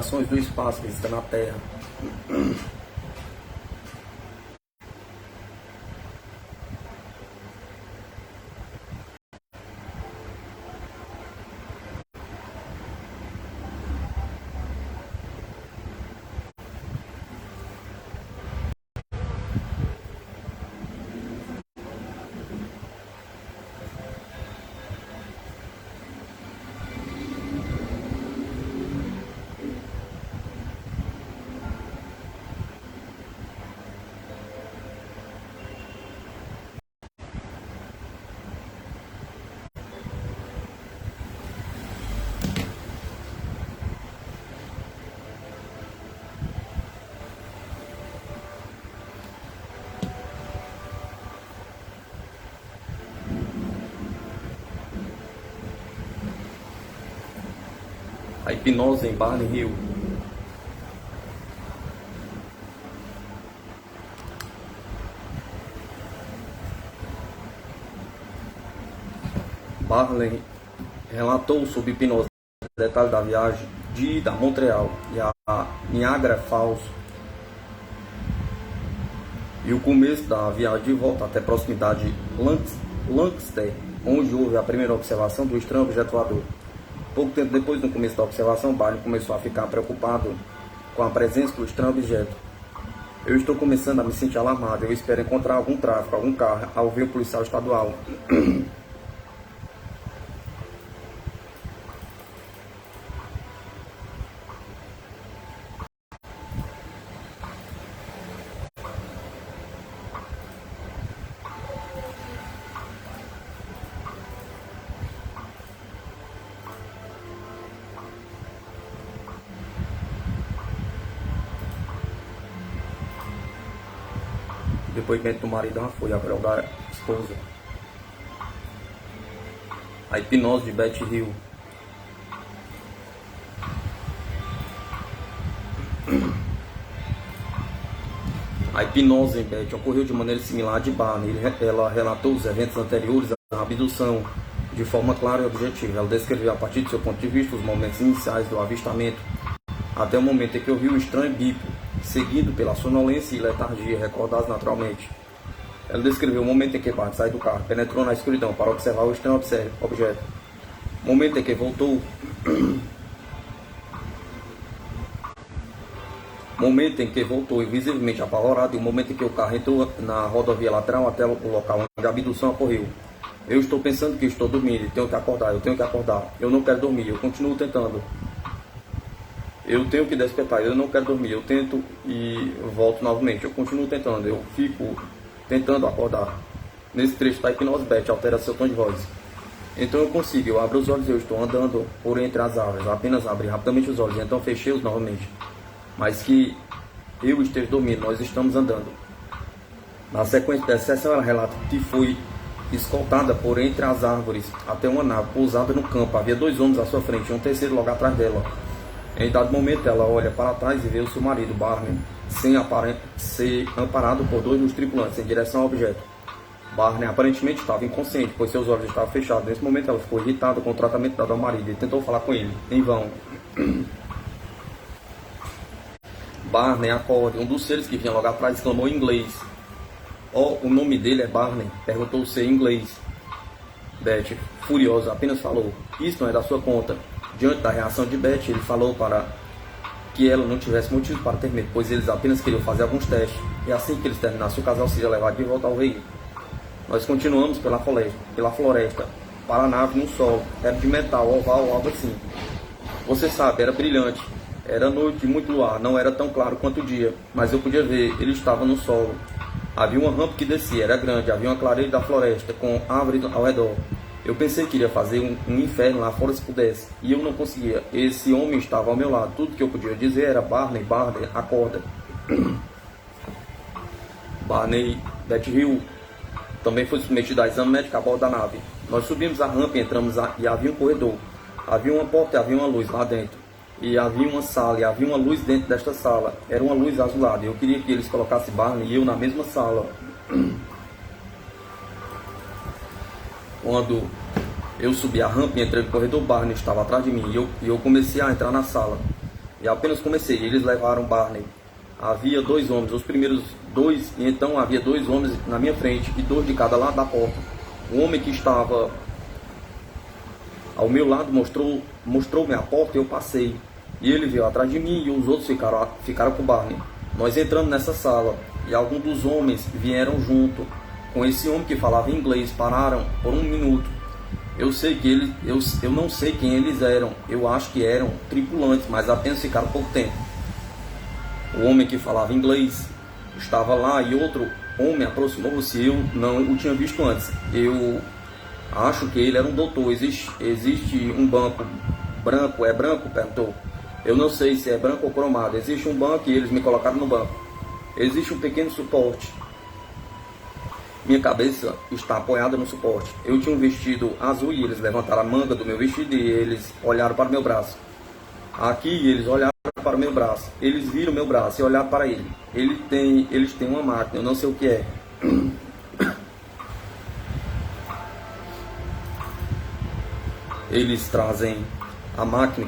vibrações do espaço visitando a Terra. A hipnose em Barney Hill. Barney relatou sobre hipnose detalhes da viagem de ida a Montreal e a Niagara Falls e o começo da viagem de volta até a proximidade de Lancaster, onde houve a primeira observação do estranho objeto voador. Pouco tempo depois do começo da observação, Barney começou a ficar preocupado com a presença do estranho objeto. Eu estou começando a me sentir alarmado. Eu espero encontrar algum tráfico, algum carro, ao ver o policial estadual. O depoimento do marido já foi, agora é o da esposa. A hipnose de Betty Hill. A hipnose em Betty ocorreu de maneira similar à de Barney. Ela relatou os eventos anteriores à abdução de forma clara e objetiva. Ela descreveu a partir do seu ponto de vista os momentos iniciais do avistamento, até o momento em que ouviu o estranho bip, seguido pela sonolência e letargia, recordados naturalmente. Ela descreveu o momento em que Barney saiu do carro, penetrou na escuridão para observar o estranho objeto. O momento em que voltou. Momento em que voltou visivelmente apavorado e o momento em que o carro entrou na rodovia lateral até o local onde a abdução ocorreu. Eu estou pensando que estou dormindo, tenho que acordar, eu tenho que acordar. Eu não quero dormir, eu continuo tentando. Eu tenho que despertar, eu não quero dormir, eu tento e volto novamente. Eu continuo tentando, eu fico tentando acordar. Nesse trecho da hipnose, Betty altera seu tom de voz. Então eu consigo, eu abro os olhos e eu estou andando por entre as árvores. Apenas abri rapidamente os olhos, então fechei-os novamente. Mas que eu esteja dormindo, nós estamos andando. Na sequência dessa sessão, ela relata que foi escoltada por entre as árvores até uma nave pousada no campo. Havia 2 homens à sua frente e um terceiro logo atrás dela. Em dado momento, ela olha para trás e vê o seu marido, Barney, ser amparado por 2 dos tripulantes em direção ao objeto. Barney aparentemente estava inconsciente, pois seus olhos estavam fechados. Nesse momento, ela ficou irritada com o tratamento dado ao marido e tentou falar com ele, em vão. Barney acorda. Um dos seres que vinha logo atrás exclamou em inglês: "Oh, o nome dele é Barney?" Perguntou se em inglês. Betty, furiosa, apenas falou: "Isso não é da sua conta." Diante da reação de Betty, ele falou para que ela não tivesse motivo para ter medo, pois eles apenas queriam fazer alguns testes, e assim que eles terminassem, o casal seria levado de volta ao veículo. Nós continuamos pela floresta, para a nave no solo. Era de metal, oval ou algo assim. Você sabe, era brilhante. Era noite e muito luar, não era tão claro quanto o dia, mas eu podia ver, ele estava no solo. Havia uma rampa que descia, era grande, havia uma clareira da floresta, com árvores ao redor. Eu pensei que iria fazer um inferno lá fora se pudesse, e eu não conseguia. Esse homem estava ao meu lado, tudo que eu podia dizer era: Barney, Barney, acorda. Barney, Betty Hill, também foi submetido a exame médico a bordo da nave. Nós subimos a rampa e entramos e havia um corredor. Havia uma porta e havia uma luz lá dentro. E havia uma sala e havia uma luz dentro desta sala. Era uma luz azulada. Eu queria que eles colocassem Barney e eu na mesma sala. Quando eu subi a rampa e entrei no corredor, Barney estava atrás de mim e eu comecei a entrar na sala. E apenas comecei. Eles levaram Barney. Havia 2 homens, os primeiros 2, e então havia 2 homens na minha frente e 2 de cada lado da porta. O homem que estava ao meu lado mostrou-me a porta e eu passei. E ele veio atrás de mim e os outros ficaram com Barney. Nós entramos nessa sala e alguns dos homens vieram junto com esse homem que falava inglês, pararam por 1 minuto. Eu sei que eu não sei quem eles eram, eu acho que eram tripulantes, mas apenas ficaram pouco tempo. O homem que falava inglês estava lá e outro homem aproximou-se, eu não o tinha visto antes. Eu acho que ele era um doutor. Existe um banco branco, é branco? Perguntou. Eu não sei se é branco ou cromado. Existe um banco e eles me colocaram no banco. Existe um pequeno suporte. Minha cabeça está apoiada no suporte. Eu tinha um vestido azul e eles levantaram a manga do meu vestido e eles olharam para o meu braço. Aqui eles olharam para o meu braço. Eles viram meu braço e olharam para ele. Eles têm uma máquina, eu não sei o que é. Eles trazem a máquina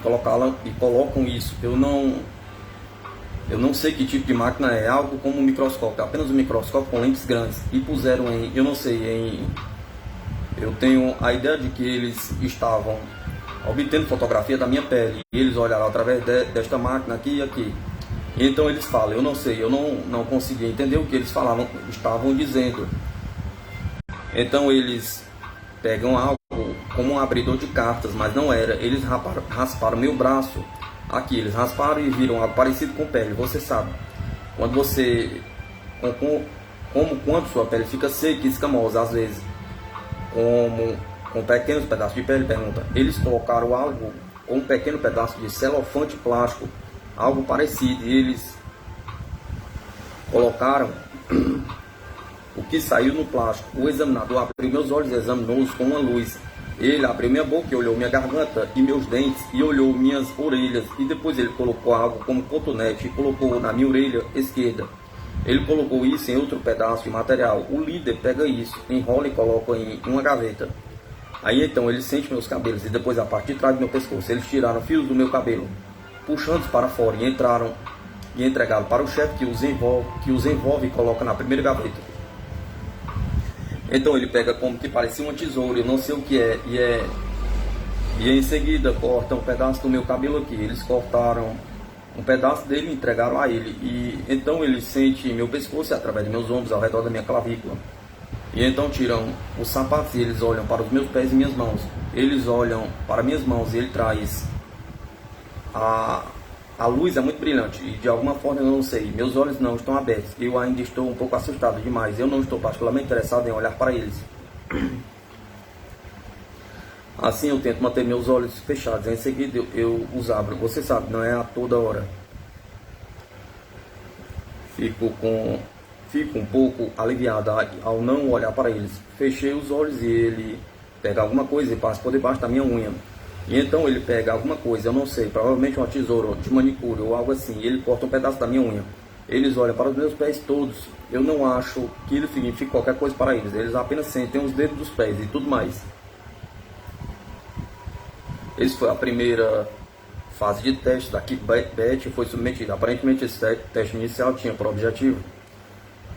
e colocam isso. Eu não sei que tipo de máquina é, algo como um microscópio, apenas um microscópio com lentes grandes. E puseram eu tenho a ideia de que eles estavam obtendo fotografia da minha pele. E eles olharam através desta máquina aqui e aqui. E então eles falam, eu não sei, eu não conseguia entender o que eles estavam dizendo. Então eles pegam algo como um abridor de cartas, mas não era. Eles rasparam meu braço. Aqui, eles rasparam e viram algo parecido com pele. Você sabe, quando quando sua pele fica seca e escamosa, às vezes, com pequenos pedaços de pele, pergunta. Eles colocaram algo com um pequeno pedaço de celofante plástico, algo parecido, e eles colocaram o que saiu no plástico. O examinador abriu meus olhos e examinou-os com uma luz. Ele abriu minha boca e olhou minha garganta e meus dentes e olhou minhas orelhas. E depois ele colocou algo como cotonete e colocou na minha orelha esquerda. Ele colocou isso em outro pedaço de material. O líder pega isso, enrola e coloca em uma gaveta. Aí então ele sente meus cabelos e depois a parte de trás do meu pescoço. Eles tiraram fios do meu cabelo, puxando-os para fora e entregaram para o chefe que os envolve e coloca na primeira gaveta. Então ele pega como que parecia uma tesoura, eu não sei o que é, e em seguida corta um pedaço do meu cabelo aqui. Eles cortaram um pedaço dele e entregaram a ele. E então ele sente meu pescoço através de meus ombros, ao redor da minha clavícula. E então tiram os sapatos e eles olham para os meus pés e minhas mãos. Eles olham para minhas mãos e ele traz a luz é muito brilhante e de alguma forma eu não sei, meus olhos não estão abertos, eu ainda estou um pouco assustado demais, eu não estou particularmente interessado em olhar para eles. Assim eu tento manter meus olhos fechados, em seguida eu os abro, você sabe, não é a toda hora. Fico um pouco aliviado ao não olhar para eles. Fechei os olhos e ele pega alguma coisa e passa por debaixo da minha unha. E então ele pega alguma coisa, eu não sei, provavelmente uma tesoura de manicure ou algo assim, e ele corta um pedaço da minha unha. Eles olham para os meus pés todos, eu não acho que ele signifique qualquer coisa para eles, eles apenas sentem os dedos dos pés e tudo mais. Essa foi a primeira fase de teste da que Betty foi submetida. Aparentemente esse teste inicial tinha por objetivo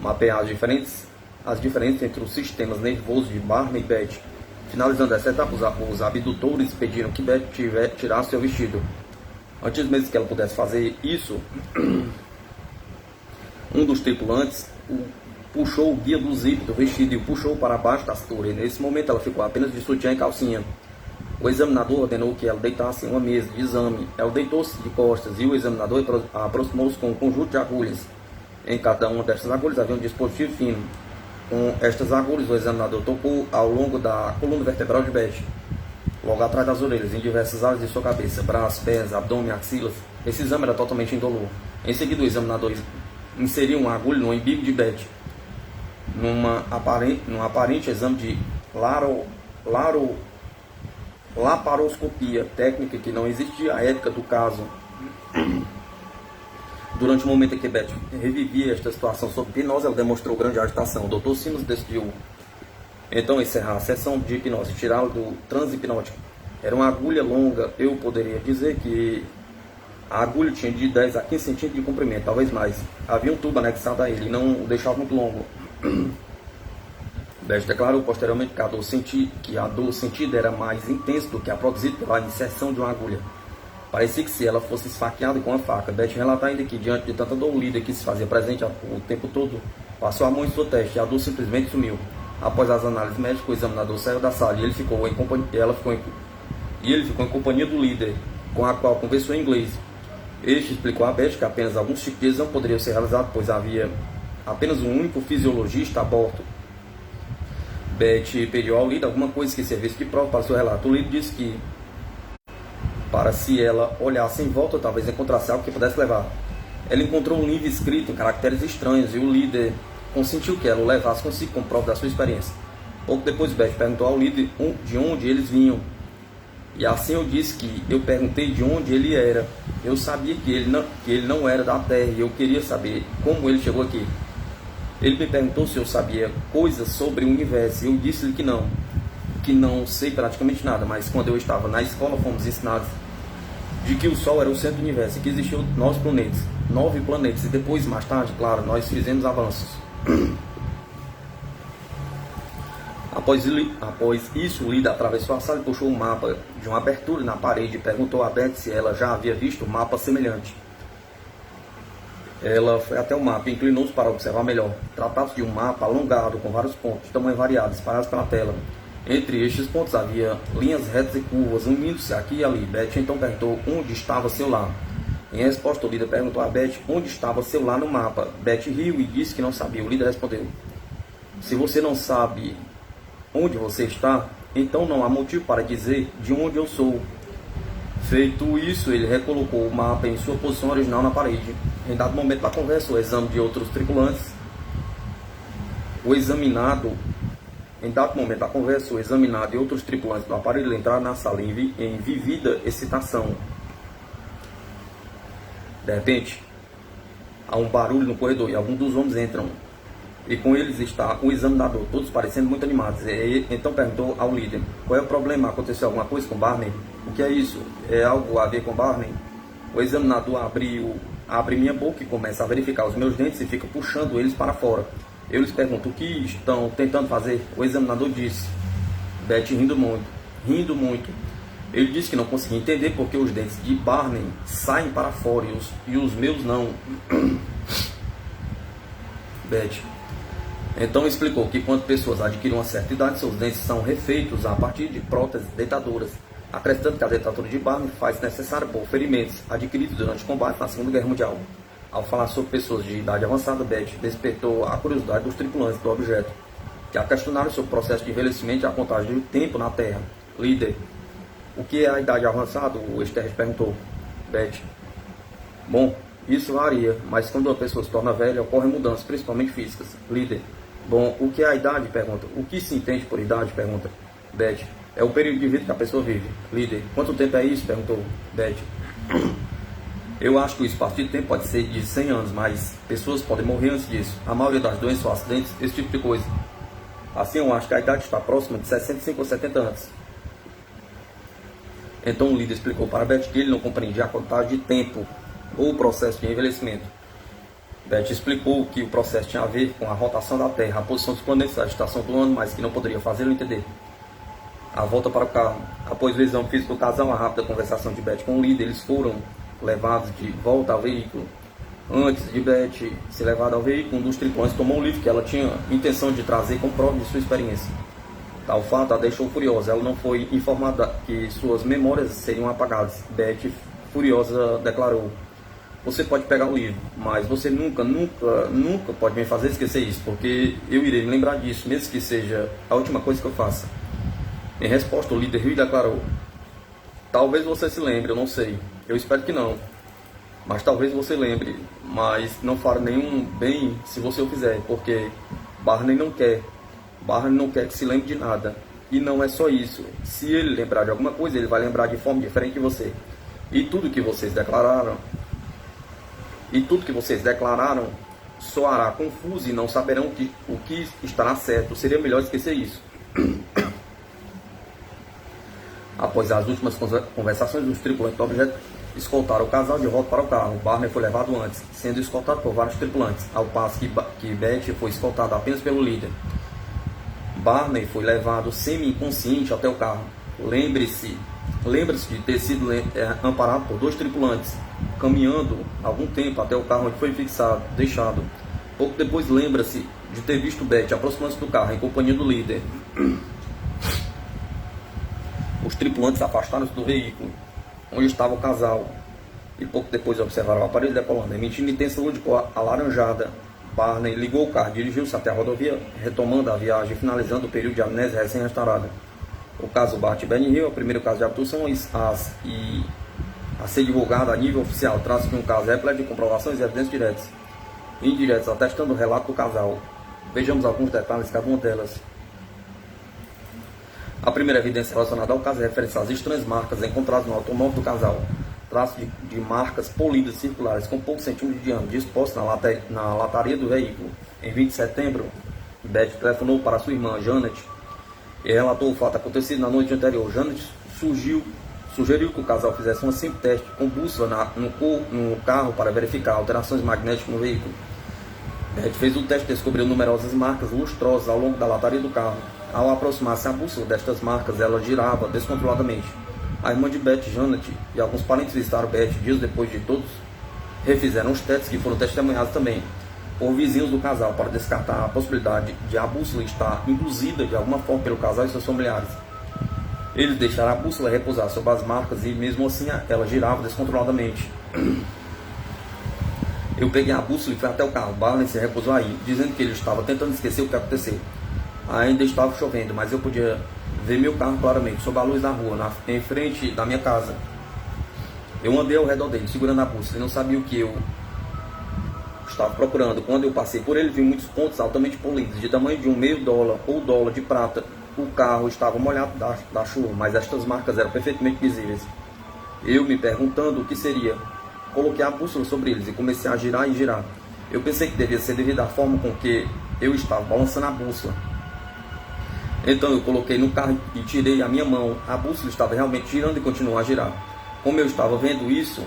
mapear as diferenças entre os sistemas nervosos de Barney e Betty. Finalizando essa etapa, os abdutores pediram que Betty tirasse seu vestido. Antes mesmo que ela pudesse fazer isso, um dos tripulantes puxou o guia do zíper do vestido e o puxou para baixo da cintura. E nesse momento ela ficou apenas de sutiã e calcinha. O examinador ordenou que ela deitasse em uma mesa de exame. Ela deitou-se de costas e o examinador aproximou-se com um conjunto de agulhas. Em cada uma destas agulhas havia um dispositivo fino. Com estas agulhas, o examinador tocou ao longo da coluna vertebral de Betty, logo atrás das orelhas, em diversas áreas de sua cabeça, braços, pés, abdômen, axilas. Esse exame era totalmente indolor. Em seguida, o examinador inseriu uma agulha no umbigo de Betty, num aparente exame de laparoscopia, técnica que não existia à época do caso. Durante o momento em que Betty revivia esta situação sob hipnose, ela demonstrou grande agitação. O Dr. Simmons decidiu então encerrar a sessão de hipnose, tirá-lo do transe hipnótico. Era uma agulha longa, eu poderia dizer que A agulha tinha de 10 a 15 centímetros de comprimento, talvez mais. Havia um tubo anexado a ele e não o deixava muito longo. Beth declarou posteriormente que a dor sentida era mais intensa do que a produzida pela inserção de uma agulha. Parecia que se ela fosse esfaqueada com uma faca. Beth relata ainda que, diante de tanta dor, o líder que se fazia presente o tempo todo passou a mão em seu teste e a dor simplesmente sumiu. Após as análises médicas, o examinador saiu da sala e ele ficou em companhia do líder, com a qual conversou em inglês. Este explicou a Beth que apenas alguns tipos de exame poderiam ser realizados, pois havia apenas um único fisiologista a bordo. Beth pediu ao líder alguma coisa que servisse de prova para seu relato. O líder disse que, para se ela olhasse em volta, talvez encontrasse algo que pudesse levar. Ela encontrou um livro escrito em caracteres estranhos e o líder consentiu que ela o levasse consigo como prova da sua experiência. Pouco depois, Beth perguntou ao líder de onde eles vinham. E assim eu disse que eu perguntei de onde ele era. Eu sabia que ele não era da Terra e eu queria saber como ele chegou aqui. Ele me perguntou se eu sabia coisas sobre o universo e eu disse-lhe que não sei praticamente nada, mas quando eu estava na escola fomos ensinados de que o Sol era o centro do universo e que existiam 9 planetas, e depois, mais tarde, claro, nós fizemos avanços. Após isso, o líder atravessou a sala e puxou um mapa de uma abertura na parede e perguntou a Beth se ela já havia visto um mapa semelhante. Ela foi até o mapa e inclinou-se para observar melhor. Tratava-se de um mapa alongado, com vários pontos de tamanho variado, espalhados pela tela. Entre estes pontos havia linhas retas e curvas, unindo-se aqui e ali. Beth então perguntou onde estava seu lar. Em resposta, o líder perguntou a Beth onde estava seu lar no mapa. Beth riu e disse que não sabia. O líder respondeu: se você não sabe onde você está, então não há motivo para dizer de onde eu sou. Feito isso, ele recolocou o mapa em sua posição original na parede. Em dado momento da conversa, o exame de outros tripulantes, o examinado e outros tripulantes do aparelho entraram na sala em vivida excitação. De repente, há um barulho no corredor e alguns dos homens entram. E com eles está o examinador, todos parecendo muito animados. Ele então perguntou ao líder: qual é o problema? Aconteceu alguma coisa com Barney? O que é isso? É algo a ver com Barney? O examinador abre minha boca e começa a verificar os meus dentes e fica puxando eles para fora. Eu lhes pergunto: o que estão tentando fazer? O examinador disse, Beth rindo muito. Ele disse que não conseguia entender porque os dentes de Barney saem para fora e os meus não. Beth então explicou que quando pessoas adquirem uma certa idade, seus dentes são refeitos a partir de próteses deitadoras, acrescentando que a dentadura de Barney faz necessário por ferimentos adquiridos durante o combate na Segunda Guerra Mundial. Ao falar sobre pessoas de idade avançada, Beth despertou a curiosidade dos tripulantes do objeto, que a questionaram sobre o processo de envelhecimento e a contagem do tempo na Terra. Líder: o que é a idade avançada? O externo perguntou. Beth: bom, isso varia, mas quando uma pessoa se torna velha, ocorrem mudanças, principalmente físicas. Líder: bom, o que é a idade? Pergunta. O que se entende por idade? Pergunta. Beth: é o período de vida que a pessoa vive. Líder: quanto tempo é isso? Perguntou. Beth: eu acho que o espaço de tempo pode ser de 100 anos, mas pessoas podem morrer antes disso. A maioria das doenças são acidentes, esse tipo de coisa. Assim, eu acho que a idade está próxima de 65 ou 70 anos. Então o líder explicou para Beth que ele não compreendia a contagem de tempo ou o processo de envelhecimento. Beth explicou que o processo tinha a ver com a rotação da Terra, a posição dos planetas, a estação do ano, mas que não poderia fazê-lo entender. A volta para o carro. Após o exame físico do casal, a rápida conversação de Beth com o líder, eles foram levados de volta ao veículo. Antes de Beth ser levada ao veículo, um dos tripulantes tomou um livro que ela tinha intenção de trazer como prova de sua experiência. Tal fato a deixou furiosa. Ela não foi informada que suas memórias seriam apagadas. Beth, furiosa, declarou: você pode pegar o livro, mas você nunca pode me fazer esquecer isso, porque eu irei me lembrar disso, mesmo que seja a última coisa que eu faça. Em resposta, o líder riu e declarou: talvez você se lembre, eu não sei. Eu espero que não. Mas talvez você lembre, mas não fará nenhum bem se você o fizer, porque Barney não quer que se lembre de nada. E não é só isso. Se ele lembrar de alguma coisa, ele vai lembrar de forma diferente de você. E tudo que vocês declararam soará confuso e não saberão o que estará certo. Seria melhor esquecer isso. Após as últimas conversações dos tripulantes do objeto, escoltaram o casal de volta para o carro. Barney foi levado antes, sendo escoltado por vários tripulantes, ao passo que Betty foi escoltada apenas pelo líder. Barney foi levado semi-inconsciente até o carro. Lembra-se de ter sido amparado por 2 tripulantes, caminhando algum tempo até o carro onde foi deixado. Pouco depois lembra-se de ter visto Betty aproximando-se do carro em companhia do líder. Os tripulantes afastaram-se do veículo onde estava o casal e pouco depois observaram o aparelho decolando, emitindo intensa luz de cor alaranjada. Barney ligou o carro e dirigiu-se até a rodovia, retomando a viagem e finalizando o período de amnésia recém-restaurada. O caso Bart e Benny Hill é o primeiro caso de abdução a ser divulgado a nível oficial. Trata-se de um caso repleto de comprovações e evidências diretas e indiretas, atestando o relato do casal. Vejamos alguns detalhes de cada uma delas. A primeira evidência relacionada ao caso refere-se às estranhas marcas encontradas no automóvel do casal. Traços de marcas polidas circulares com poucos centímetros de diâmetro dispostas na lataria do veículo. Em 20 de setembro, Betty telefonou para sua irmã, Janet, e relatou o fato acontecido na noite anterior. Janet sugeriu que o casal fizesse um simples teste com bússola no carro para verificar alterações magnéticas no veículo. Betty fez o teste e descobriu numerosas marcas lustrosas ao longo da lataria do carro. Ao aproximar-se a bússola destas marcas, ela girava descontroladamente. A irmã de Betty, Janet, e alguns parentes visitaram Betty dias depois de todos refizeram os testes que foram testemunhados também por vizinhos do casal para descartar a possibilidade de a bússola estar induzida de alguma forma pelo casal e seus familiares. Eles deixaram a bússola repousar sobre as marcas e mesmo assim ela girava descontroladamente. Eu peguei a bússola e fui até o carro. Barney se repousou aí, dizendo que ele estava tentando esquecer o que aconteceu. Ainda estava chovendo, mas eu podia ver meu carro claramente, sob a luz da rua, em frente da minha casa. Eu andei ao redor dele, segurando a bússola, e não sabia o que eu estava procurando. Quando eu passei por ele, vi muitos pontos altamente polidos, de tamanho de $0,5 ou dólar de prata. O carro estava molhado da chuva, mas estas marcas eram perfeitamente visíveis. Eu, me perguntando o que seria, coloquei a bússola sobre eles e comecei a girar e girar. Eu pensei que devia ser devido à forma com que eu estava balançando a bússola. Então eu coloquei no carro e tirei a minha mão. A bússola estava realmente girando e continuou a girar. Como eu estava vendo isso,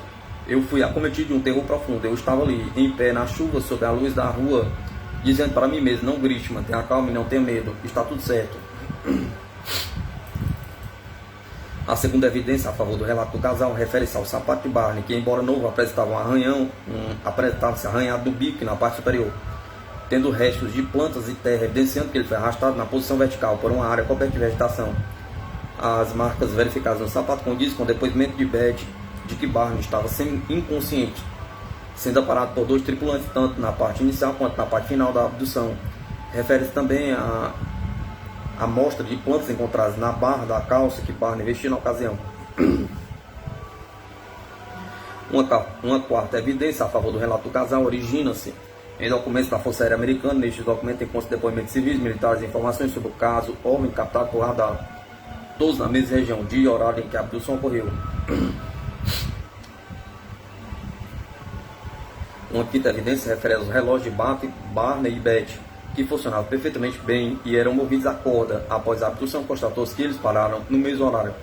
eu fui acometido de um terror profundo. Eu estava ali, em pé na chuva, sob a luz da rua, dizendo para mim mesmo: não grite, mantenha calma e não tenha medo, está tudo certo. A segunda evidência a favor do relato do casal refere-se ao sapato de Barney, que, embora novo, apresentava apresentava-se arranhado do bico e na parte superior, tendo restos de plantas e terra, evidenciando que ele foi arrastado na posição vertical por uma área coberta de vegetação. As marcas verificadas no sapato condizem com o depoimento de Betty de que Barney estava inconsciente, sendo amparado por 2 tripulantes, tanto na parte inicial quanto na parte final da abdução. Refere-se também à amostra de plantas encontradas na barra da calça que Barney vestia na ocasião. Uma quarta evidência a favor do relato do casal origina-se em documentos da Força Aérea Americana. Neste documento encontra depoimentos civis, militares e informações sobre o caso, OVNI captado por radar, todos na mesma região, dia e horário em que a abdução ocorreu. Uma quinta evidência refere aos relógios de Barney e Betty, que funcionavam perfeitamente bem e eram movidos a corda. Após a abdução, constatou-se que eles pararam no mesmo horário,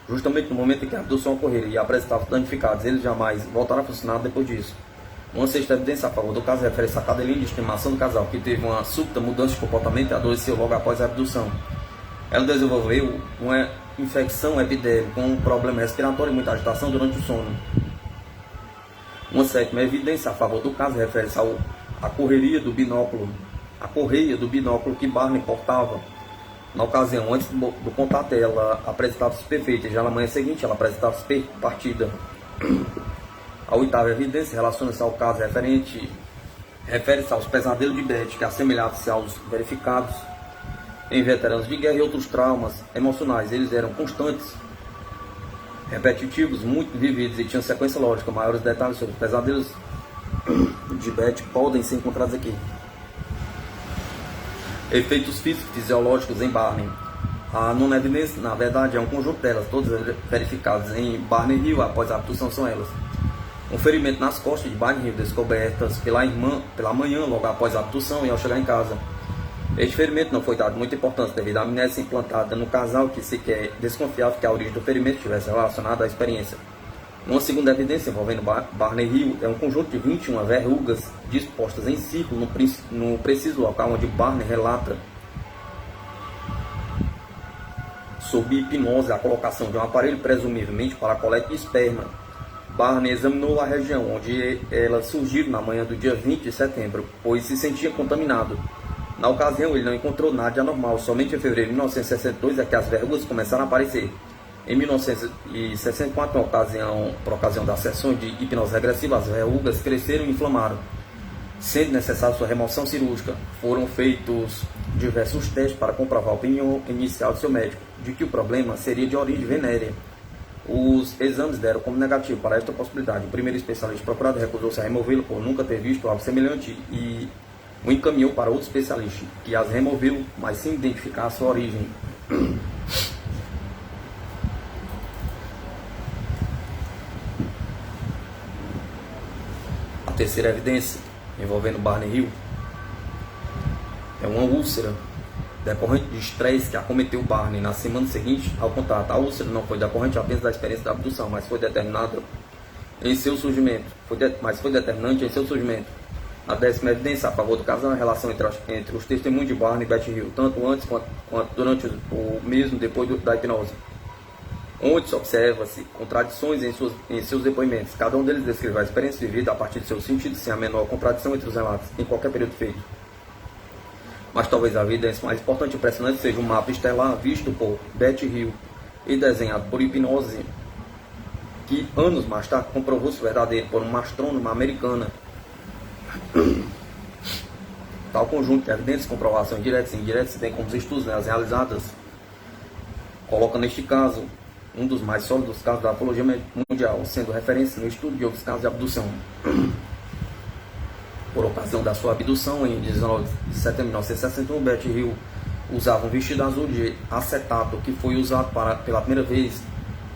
justamente no momento em que a abdução ocorreu, e apresentavam danificados. Eles jamais voltaram a funcionar depois disso. Uma sexta evidência a favor do caso refere-se à cadelinha de estimação do casal, que teve uma súbita mudança de comportamento e adoeceu logo após a abdução. Ela desenvolveu uma infecção epidérmica com um problema respiratório e muita agitação durante o sono. Uma sétima evidência a favor do caso refere-se à correia do binóculo que Barney portava. Na ocasião, antes do contato, ela apresentava-se perfeita, e já na manhã seguinte ela apresentava-se partida. A oitava evidência relaciona-se ao caso refere-se aos pesadelos de Betty, que assemelhavam-se aos verificados em veteranos de guerra e outros traumas emocionais. Eles eram constantes, repetitivos, muito vividos e tinham sequência lógica. Maiores detalhes sobre os pesadelos de Betty podem ser encontrados aqui. Efeitos físicos e fisiológicos em Barney. A nona evidência, na verdade, é um conjunto delas, todas verificadas em Barney Hill após a abdução são elas. Um ferimento nas costas de Barney Hill, descobertas pela manhã, logo após a abdução e ao chegar em casa. Este ferimento não foi dado muita importância devido à amnésia implantada no casal, que sequer desconfiava que a origem do ferimento estivesse relacionada à experiência. Uma segunda evidência envolvendo Barney Hill é um conjunto de 21 verrugas dispostas em círculo no preciso local onde Barney relata sob hipnose a colocação de um aparelho presumivelmente para a coleta de esperma. Barney examinou a região onde elas surgiram na manhã do dia 20 de setembro, pois se sentia contaminado. Na ocasião, ele não encontrou nada de anormal. Somente em fevereiro de 1962 é que as verrugas começaram a aparecer. Em 1964, por ocasião das sessões de hipnose regressiva, as verrugas cresceram e inflamaram, sendo necessária sua remoção cirúrgica. Foram feitos diversos testes para comprovar a opinião inicial do seu médico, de que o problema seria de origem venérea. Os exames deram como negativo para esta possibilidade. O primeiro especialista procurado recusou-se a removê-lo por nunca ter visto algo semelhante e o encaminhou para outro especialista, que as removeu, mas sem identificar a sua origem. A terceira evidência envolvendo Barney Hill é uma úlcera decorrente de estresse que acometeu Barney na semana seguinte ao contato. A úlcera não foi decorrente apenas da experiência da abdução, mas foi determinante em seu surgimento. A décima evidência a favor do casal é a relação entre os testemunhos de Barney e Betty Hill, tanto antes quanto durante o mesmo depois da hipnose, onde observa-se contradições em seus depoimentos. Cada um deles descreve a experiência vivida a partir de seus sentidos, sem a menor contradição entre os relatos, em qualquer período feito. Mas talvez a evidência mais importante e impressionante seja um mapa estelar visto por Betty Hill e desenhado por hipnose, que anos mais tarde comprovou-se verdadeiro por uma astrônoma americana. Tal conjunto de evidências, comprovações diretas e indiretas, bem como os estudos nelas realizadas, coloca neste caso um dos mais sólidos casos da ufologia mundial, sendo referência no estudo de outros casos de abdução. Por ocasião da sua abdução, em 19 de setembro de 1961, Betty Hill usava um vestido azul de acetato que foi usado pela primeira vez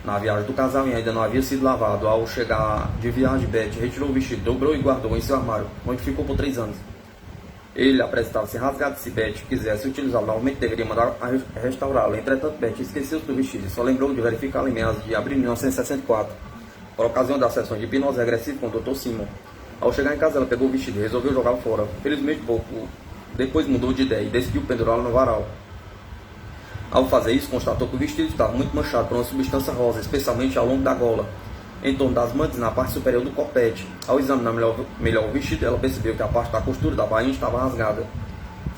na viagem do casal e ainda não havia sido lavado. Ao chegar de viagem, Betty retirou o vestido, dobrou e guardou em seu armário, onde ficou por 3 anos. Ele apresentava-se rasgado. Se Betty quisesse utilizá-lo novamente, deveria mandar a restaurá-lo. Entretanto, Betty esqueceu-se do vestido e só lembrou de verificá-lo em meados de abril de 1964, por ocasião das sessões de hipnose regressiva com o Dr. Simon. Ao chegar em casa, ela pegou o vestido e resolveu jogá-lo fora. Felizmente, pouco depois mudou de ideia e decidiu pendurá-lo no varal. Ao fazer isso, constatou que o vestido estava muito manchado por uma substância rosa, especialmente ao longo da gola, em torno das mantas, na parte superior do copete. Ao examinar melhor o vestido, ela percebeu que a parte da costura da bainha estava rasgada,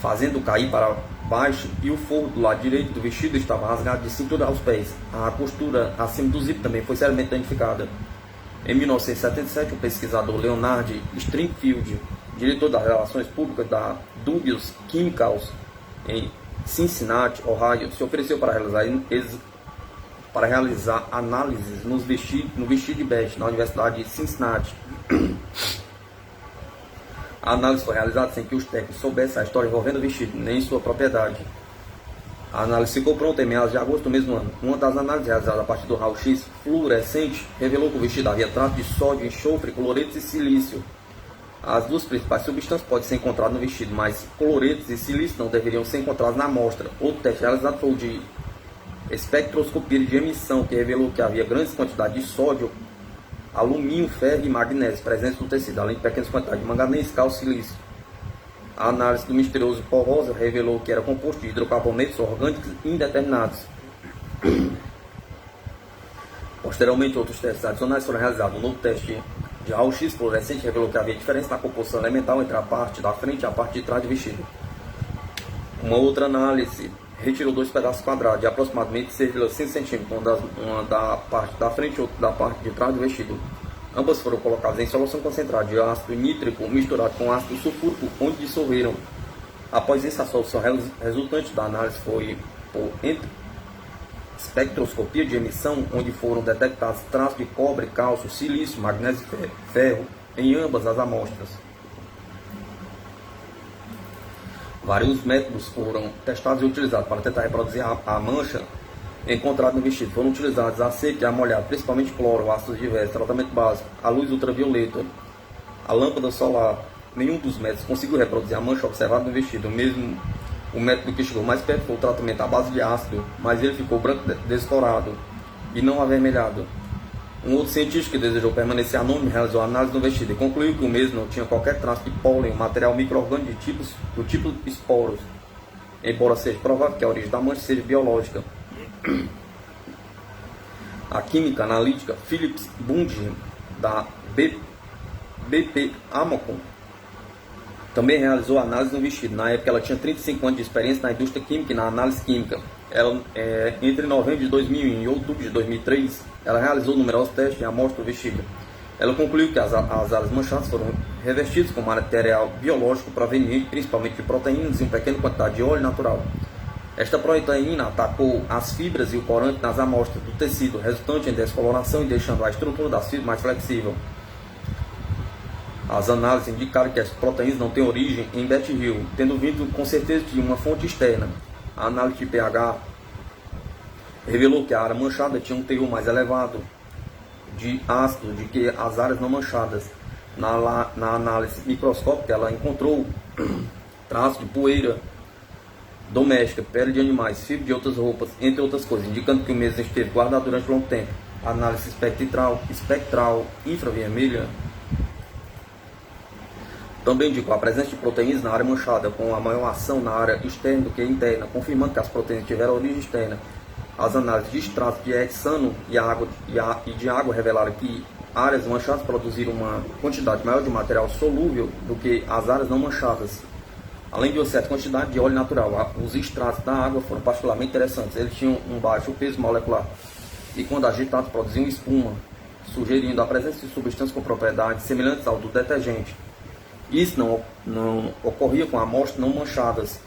fazendo cair para baixo, e o forro do lado direito do vestido estava rasgado de cintura aos pés. A costura acima do zíper também foi seriamente danificada. Em 1977, o pesquisador Leonard Stringfield, diretor das relações públicas da Dubious Chemicals em Cincinnati, Ohio, se ofereceu para realizar análises no vestido de Betty na Universidade de Cincinnati. A análise foi realizada sem que os técnicos soubessem a história envolvendo o vestido, nem sua propriedade. A análise ficou pronta em meados de agosto do mesmo ano. Uma das análises realizadas a partir do raio-x fluorescente revelou que o vestido havia traços de sódio, enxofre, cloretos e silício. As duas principais substâncias podem ser encontradas no vestido, mas cloretos e silício não deveriam ser encontrados na amostra. Outro teste realizado foi o de espectroscopia de emissão, que revelou que havia grandes quantidades de sódio, alumínio, ferro e magnésio presentes no tecido, além de pequenas quantidades de manganês, cálcio e silício. A análise do misterioso pó rosa revelou que era composto de hidrocarbonetos orgânicos indeterminados. Posteriormente, outros testes adicionais foram realizados. Um novo teste de raio-x fluorescente revelou que havia diferença na composição elemental entre a parte da frente e a parte de trás do vestido. Uma outra análise retirou 2 pedaços quadrados de aproximadamente 6,5 cm, uma da parte da frente e outra da parte de trás do vestido. Ambas foram colocadas em solução concentrada de ácido nítrico misturado com ácido sulfúrico, onde dissolveram. Após isso, a solução resultante da análise foi por espectroscopia de emissão, onde foram detectados traços de cobre, cálcio, silício, magnésio e ferro em ambas as amostras. Vários métodos foram testados e utilizados para tentar reproduzir a mancha encontrada no vestido. Foram utilizados a seco e a molhado, principalmente cloro, ácidos diversos, tratamento básico, a luz ultravioleta, a lâmpada solar. Nenhum dos métodos conseguiu reproduzir a mancha observada no vestido. O método que chegou mais perto foi o tratamento à base de ácido, mas ele ficou branco descolorado e não avermelhado. Um outro cientista que desejou permanecer anônimo realizou a análise do vestido e concluiu que o mesmo não tinha qualquer traço de pólen, um material micro-orgânico do tipo esporos, embora seja provável que a origem da mancha seja biológica. A química analítica Philips Bunge, da BP Amocon, também realizou a análise do vestido. Na época, ela tinha 35 anos de experiência na indústria química e na análise química. Ela, entre novembro de 2001 e outubro de 2003, ela realizou numerosos testes em amostra do vestido. Ela concluiu que as áreas manchadas foram revestidas com material biológico proveniente principalmente de proteínas e uma pequena quantidade de óleo natural. Esta proteína atacou as fibras e o corante nas amostras do tecido, resultante em descoloração e deixando a estrutura das fibras mais flexível. As análises indicaram que as proteínas não têm origem em Betty Hill, tendo vindo com certeza de uma fonte externa. A análise de pH revelou que a área manchada tinha um teor mais elevado de ácido do que as áreas não manchadas. Na análise microscópica, ela encontrou traços de poeira doméstica, pele de animais, fibra de outras roupas, entre outras coisas, indicando que o mesmo esteve guardado durante longo tempo. A análise espectral infravermelha também indicou a presença de proteínas na área manchada, com a maior ação na área externa do que interna, confirmando que as proteínas tiveram origem externa. As análises de extrato de hexano e de água revelaram que áreas manchadas produziram uma quantidade maior de material solúvel do que as áreas não manchadas, além de uma certa quantidade de óleo natural. Os extratos da água foram particularmente interessantes. Eles tinham um baixo peso molecular e, quando agitados, produziam espuma, sugerindo a presença de substâncias com propriedades semelhantes ao do detergente. Isso não ocorria com amostras não manchadas.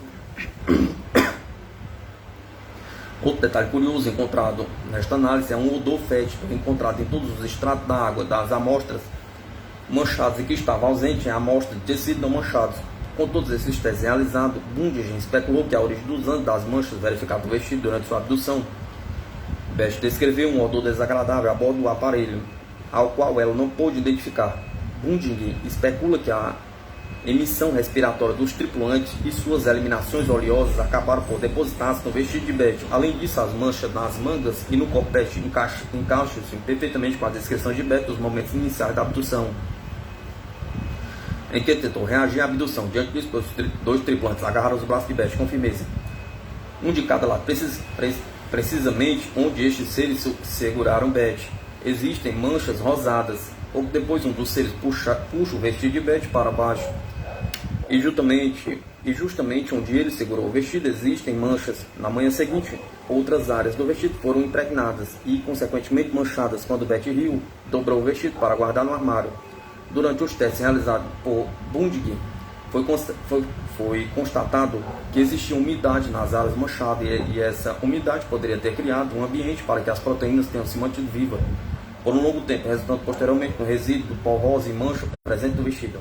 Outro detalhe curioso encontrado nesta análise é um odor fétido encontrado em todos os extratos da água das amostras manchadas e que estava ausente em amostras de tecido não manchados. Com todos esses testes realizados, Bunge especulou que a origem dos anos das manchas verificadas no vestido durante sua abdução. Beth descreveu um odor desagradável a bordo do aparelho, ao qual ela não pôde identificar. Bunge especula que a emissão respiratória dos tripulantes e suas eliminações oleosas acabaram por depositar-se no vestido de Beth. Além disso, as manchas nas mangas e no corpete encaixam-se perfeitamente com a descrição de Beth dos momentos iniciais da abdução, em que tentou reagir à abdução. Diante disso, dois tripulantes agarraram os braços de Beth com firmeza, um de cada lado, precisamente onde estes seres seguraram Beth. Existem manchas rosadas. Pouco depois, um dos seres puxa o vestido de Beth para baixo. E justamente onde ele segurou o vestido, existem manchas. Na manhã seguinte, outras áreas do vestido foram impregnadas e, consequentemente, manchadas quando Betty Hill dobrou o vestido para guardar no armário. Durante os testes realizados por Bunge, foi constatado que existia umidade nas áreas manchadas e essa umidade poderia ter criado um ambiente para que as proteínas tenham se mantido vivas por um longo tempo, resultando posteriormente no resíduo do pó rosa e mancha presente no vestido.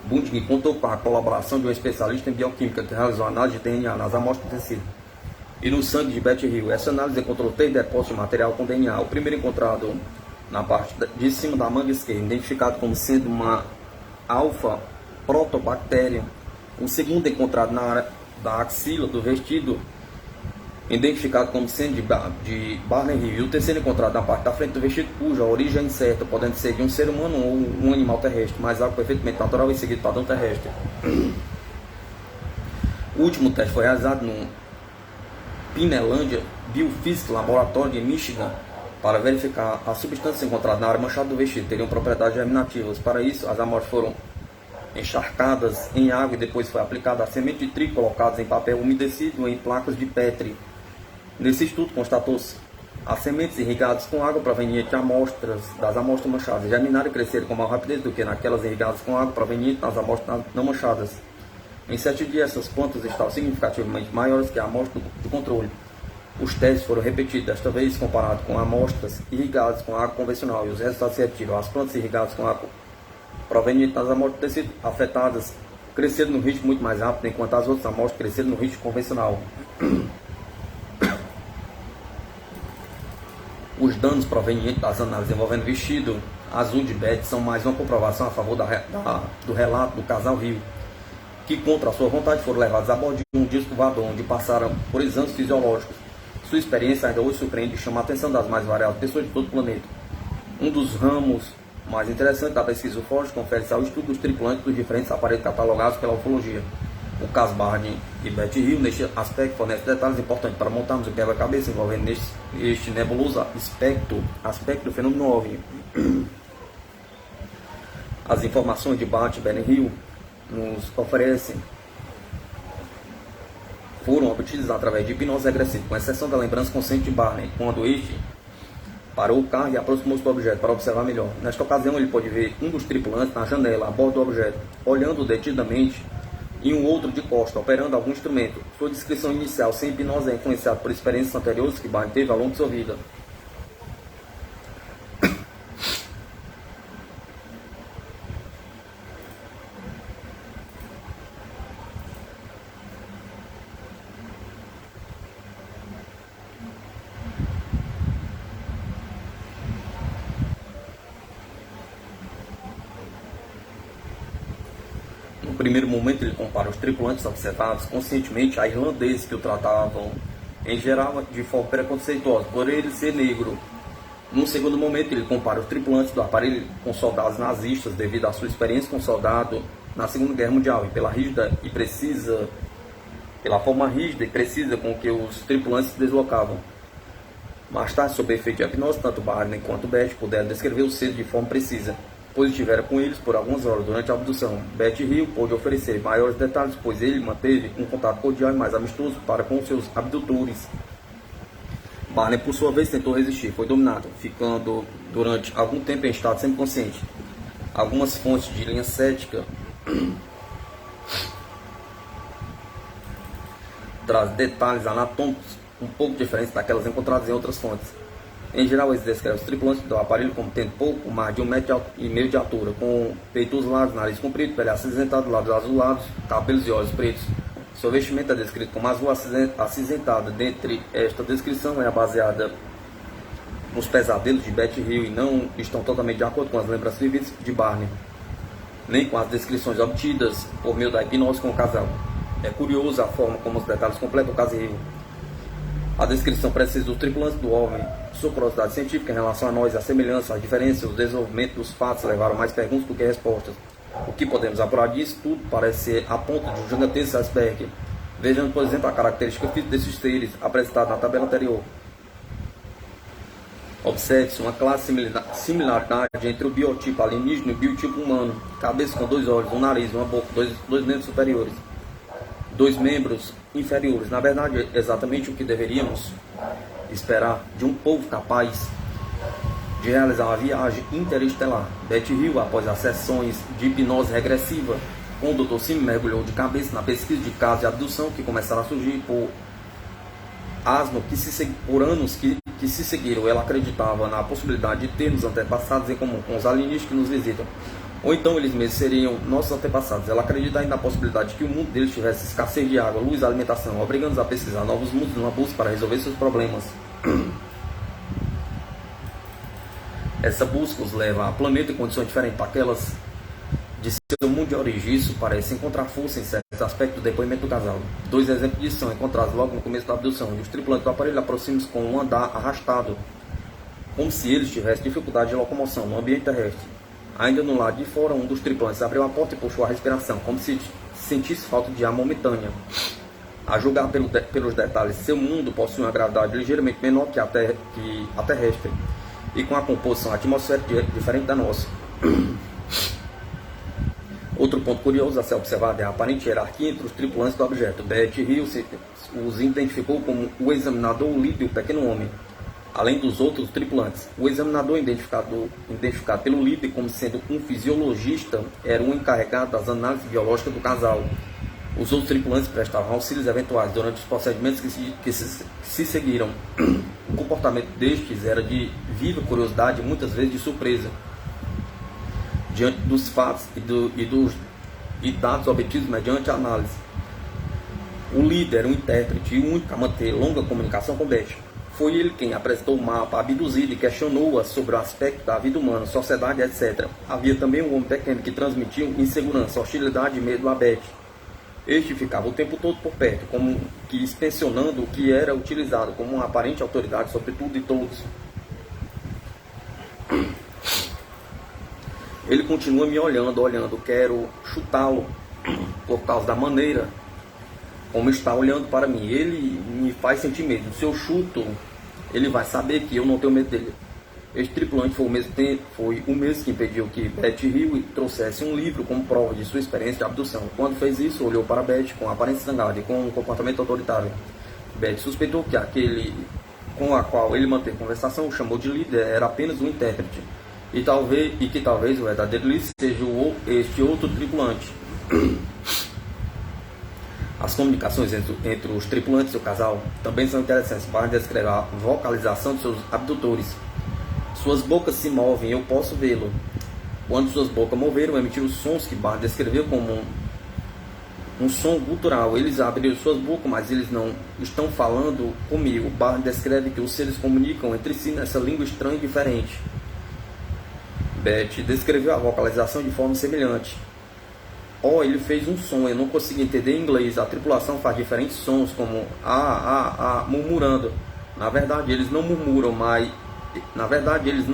Bunge contou com a colaboração de um especialista em bioquímica que realizou análise de DNA nas amostras de tecido e no sangue de Betty Hill. Essa análise encontrou 3 depósitos de material com DNA. O primeiro encontrado na parte de cima da manga esquerda, identificado como sendo uma alfa-protobactéria. O segundo encontrado na área da axila do vestido, identificado como sendo de Barney Hill. E o terceiro encontrado na parte da frente do vestido, cuja origem é incerta, podendo ser de um ser humano ou um animal terrestre, mas algo perfeitamente natural e seguido padrão terrestre. O último teste foi realizado no Pinelândia Biophysics Laboratório de Michigan para verificar as substâncias encontradas na área manchada do vestido teriam propriedades germinativas. Para isso, as amostras foram encharcadas em água e depois foi aplicada a semente de trigo colocadas em papel umedecido em placas de Petri. Nesse estudo, constatou-se as sementes irrigadas com água provenientes das amostras manchadas germinaram e cresceram com maior rapidez do que naquelas irrigadas com água provenientes das amostras não manchadas. Em 7 dias, essas plantas estavam significativamente maiores que a amostra do controle. Os testes foram repetidos, desta vez comparado com amostras irrigadas com água convencional, e os resultados se repetiram. As plantas irrigadas com água provenientes das amostras de tecido afetadas cresceram no ritmo muito mais rápido, enquanto as outras amostras cresceram no ritmo convencional. Os danos provenientes das análises envolvendo vestido azul de Beth são mais uma comprovação a favor do relato do casal Hill, que contra a sua vontade foram levados a bordo de um disco voador, onde passaram por exames fisiológicos. Sua experiência ainda hoje surpreende e chama a atenção das mais variadas pessoas de todo o planeta. Um dos ramos mais interessantes da pesquisa ufológica confere-se ao estudo dos tripulantes dos diferentes aparelhos catalogados pela ufologia. O caso Barney e Betty Hill, neste aspecto, fornece detalhes importantes para montarmos o quebra-cabeça envolvendo este nebuloso aspecto do fenômeno OVNI. As informações de Barney e Betty Hill nos oferecem foram obtidas através de hipnose regressiva, com exceção da lembrança consciente de Barney, quando este parou o carro e aproximou-se do objeto para observar melhor. Nesta ocasião, ele pôde ver um dos tripulantes na janela, a bordo do objeto, olhando detidamente, e um outro de costa, operando algum instrumento. Sua descrição inicial, sem hipnose, é influenciada por experiências anteriores que Barney teve ao longo de sua vida. No primeiro momento, ele compara os tripulantes observados conscientemente a irlandeses que o tratavam, em geral, de forma preconceituosa, por ele ser negro. No segundo momento, ele compara os tripulantes do aparelho com soldados nazistas, devido à sua experiência com soldado na Segunda Guerra Mundial, e pela forma rígida e precisa com que os tripulantes se deslocavam. Mais tarde, sob efeito de hipnose, tanto Barney quanto Betty puderam descrever o ser de forma precisa, pois estiveram com eles por algumas horas durante a abdução. Betty Hill pôde oferecer maiores detalhes, pois ele manteve um contato cordial e mais amistoso para com seus abdutores. Barney, por sua vez, tentou resistir, foi dominado, ficando durante algum tempo em estado semiconsciente. Algumas fontes de linha cética trazem detalhes anatômicos um pouco diferentes daquelas encontradas em outras fontes. Em geral, eles descrevem os tripulantes do aparelho como tendo pouco mais de 1,5 m de altura, com peitos largos, nariz comprido, pele acinzentada, lábios azulados, cabelos e olhos pretos. Seu vestimento é descrito como azul acinzentado. Dentre esta descrição é baseada nos pesadelos de Betty Hill e não estão totalmente de acordo com as lembranças vividas de Barney, nem com as descrições obtidas por meio da hipnose com o casal. É curioso a forma como os detalhes completam o caso Hill. A descrição precisa dos tripulantes do OVNI, sua curiosidade científica em relação a nós, a semelhança, as diferenças, o desenvolvimento dos fatos levaram mais perguntas do que respostas. O que podemos apurar disso tudo parece ser a ponta de um gigantesco iceberg. Vejamos, por exemplo, a característica física desses seres apresentada na tabela anterior. Observe-se uma classe similaridade entre o biotipo alienígena e o biotipo humano. Cabeça com 2 olhos, um nariz, uma boca, dois membros superiores, 2 membros inferiores. Na verdade, é exatamente o que deveríamos esperar de um povo capaz de realizar uma viagem interestelar. Betty Hill, após as sessões de hipnose regressiva com o Dr. Sim, mergulhou de cabeça na pesquisa de casos de abdução que começaram a surgir por anos que se seguiram. Ela acreditava na possibilidade de termos antepassados em comum com os alienígenas que nos visitam, ou então eles mesmos seriam nossos antepassados. Ela acredita ainda na possibilidade de que o mundo deles tivesse escassez de água, luz e alimentação, obrigando-nos a pesquisar novos mundos numa busca para resolver seus problemas. Essa busca os leva a planeta em condições diferentes daquelas de seu mundo de origem. Isso parece encontrar força em certos aspectos do depoimento do casal. 2 exemplos disso são encontrados logo no começo da abdução, onde os tripulantes do aparelho aproximam-se com um andar arrastado, como se eles tivessem dificuldade de locomoção no ambiente terrestre. Ainda no lado de fora, um dos tripulantes abriu a porta e puxou a respiração, como se sentisse falta de ar momentânea. A julgar pelos detalhes, seu mundo possui uma gravidade ligeiramente menor que a terrestre, e com a composição atmosférica diferente da nossa. Outro ponto curioso a ser observado é a aparente hierarquia entre os tripulantes do objeto. Betty Hill os identificou como o examinador, o líder e o pequeno homem, além dos outros tripulantes. O examinador, identificado pelo líder como sendo um fisiologista, era o encarregado das análises biológicas do casal. Os outros tripulantes prestavam auxílios eventuais durante os procedimentos que se seguiram. O comportamento destes era de viva curiosidade e muitas vezes de surpresa diante dos fatos e dados obtidos mediante a análise. O líder era um intérprete e o único a manter longa comunicação com Betty. Foi ele quem apresentou o mapa abduzido e questionou-a sobre o aspecto da vida humana, sociedade, etc. Havia também um homem pequeno que transmitiu insegurança, hostilidade e medo a Betty. Este ficava o tempo todo por perto, como que inspecionando o que era utilizado como uma aparente autoridade sobre tudo e todos. Ele continua me olhando, quero chutá-lo por causa da maneira como está olhando para mim. Ele me faz sentir medo. Se eu chuto, ele vai saber que eu não tenho medo dele. Este tripulante foi o mesmo que impediu que Betty Hill trouxesse um livro como prova de sua experiência de abdução. Quando fez isso, olhou para Betty com aparência zangada e com um comportamento autoritário. Betty suspeitou que aquele com a qual ele manteve conversação, chamou de líder, era apenas um intérprete. E que talvez o verdadeiro líder seja este outro tripulante. As comunicações entre os tripulantes e o casal também são interessantes para descrever a vocalização de seus abdutores. Suas bocas se movem, eu posso vê-lo. Quando suas bocas moveram, emitiram sons que Barr descreveu como um som gutural. Eles abriram suas bocas, mas eles não estão falando comigo. Barr descreve que os seres comunicam entre si nessa língua estranha e diferente. Betty descreveu a vocalização de forma semelhante. Ele fez um som, eu não consegui entender em inglês. A tripulação faz diferentes sons, como murmurando. Na verdade, eles não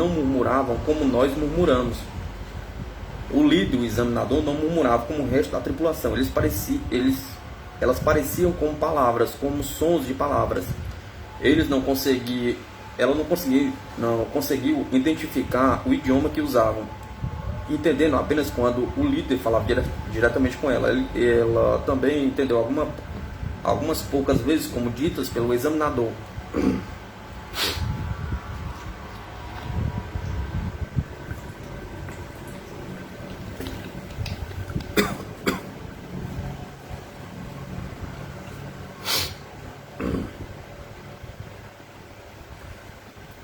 murmuravam como nós murmuramos. O líder, o examinador, não murmurava como o resto da tripulação. Elas pareciam como palavras, como sons de palavras. Ela não conseguiu identificar o idioma que usavam, entendendo apenas quando o líder falava diretamente com ela. Ela também entendeu algumas poucas vezes como ditas pelo examinador.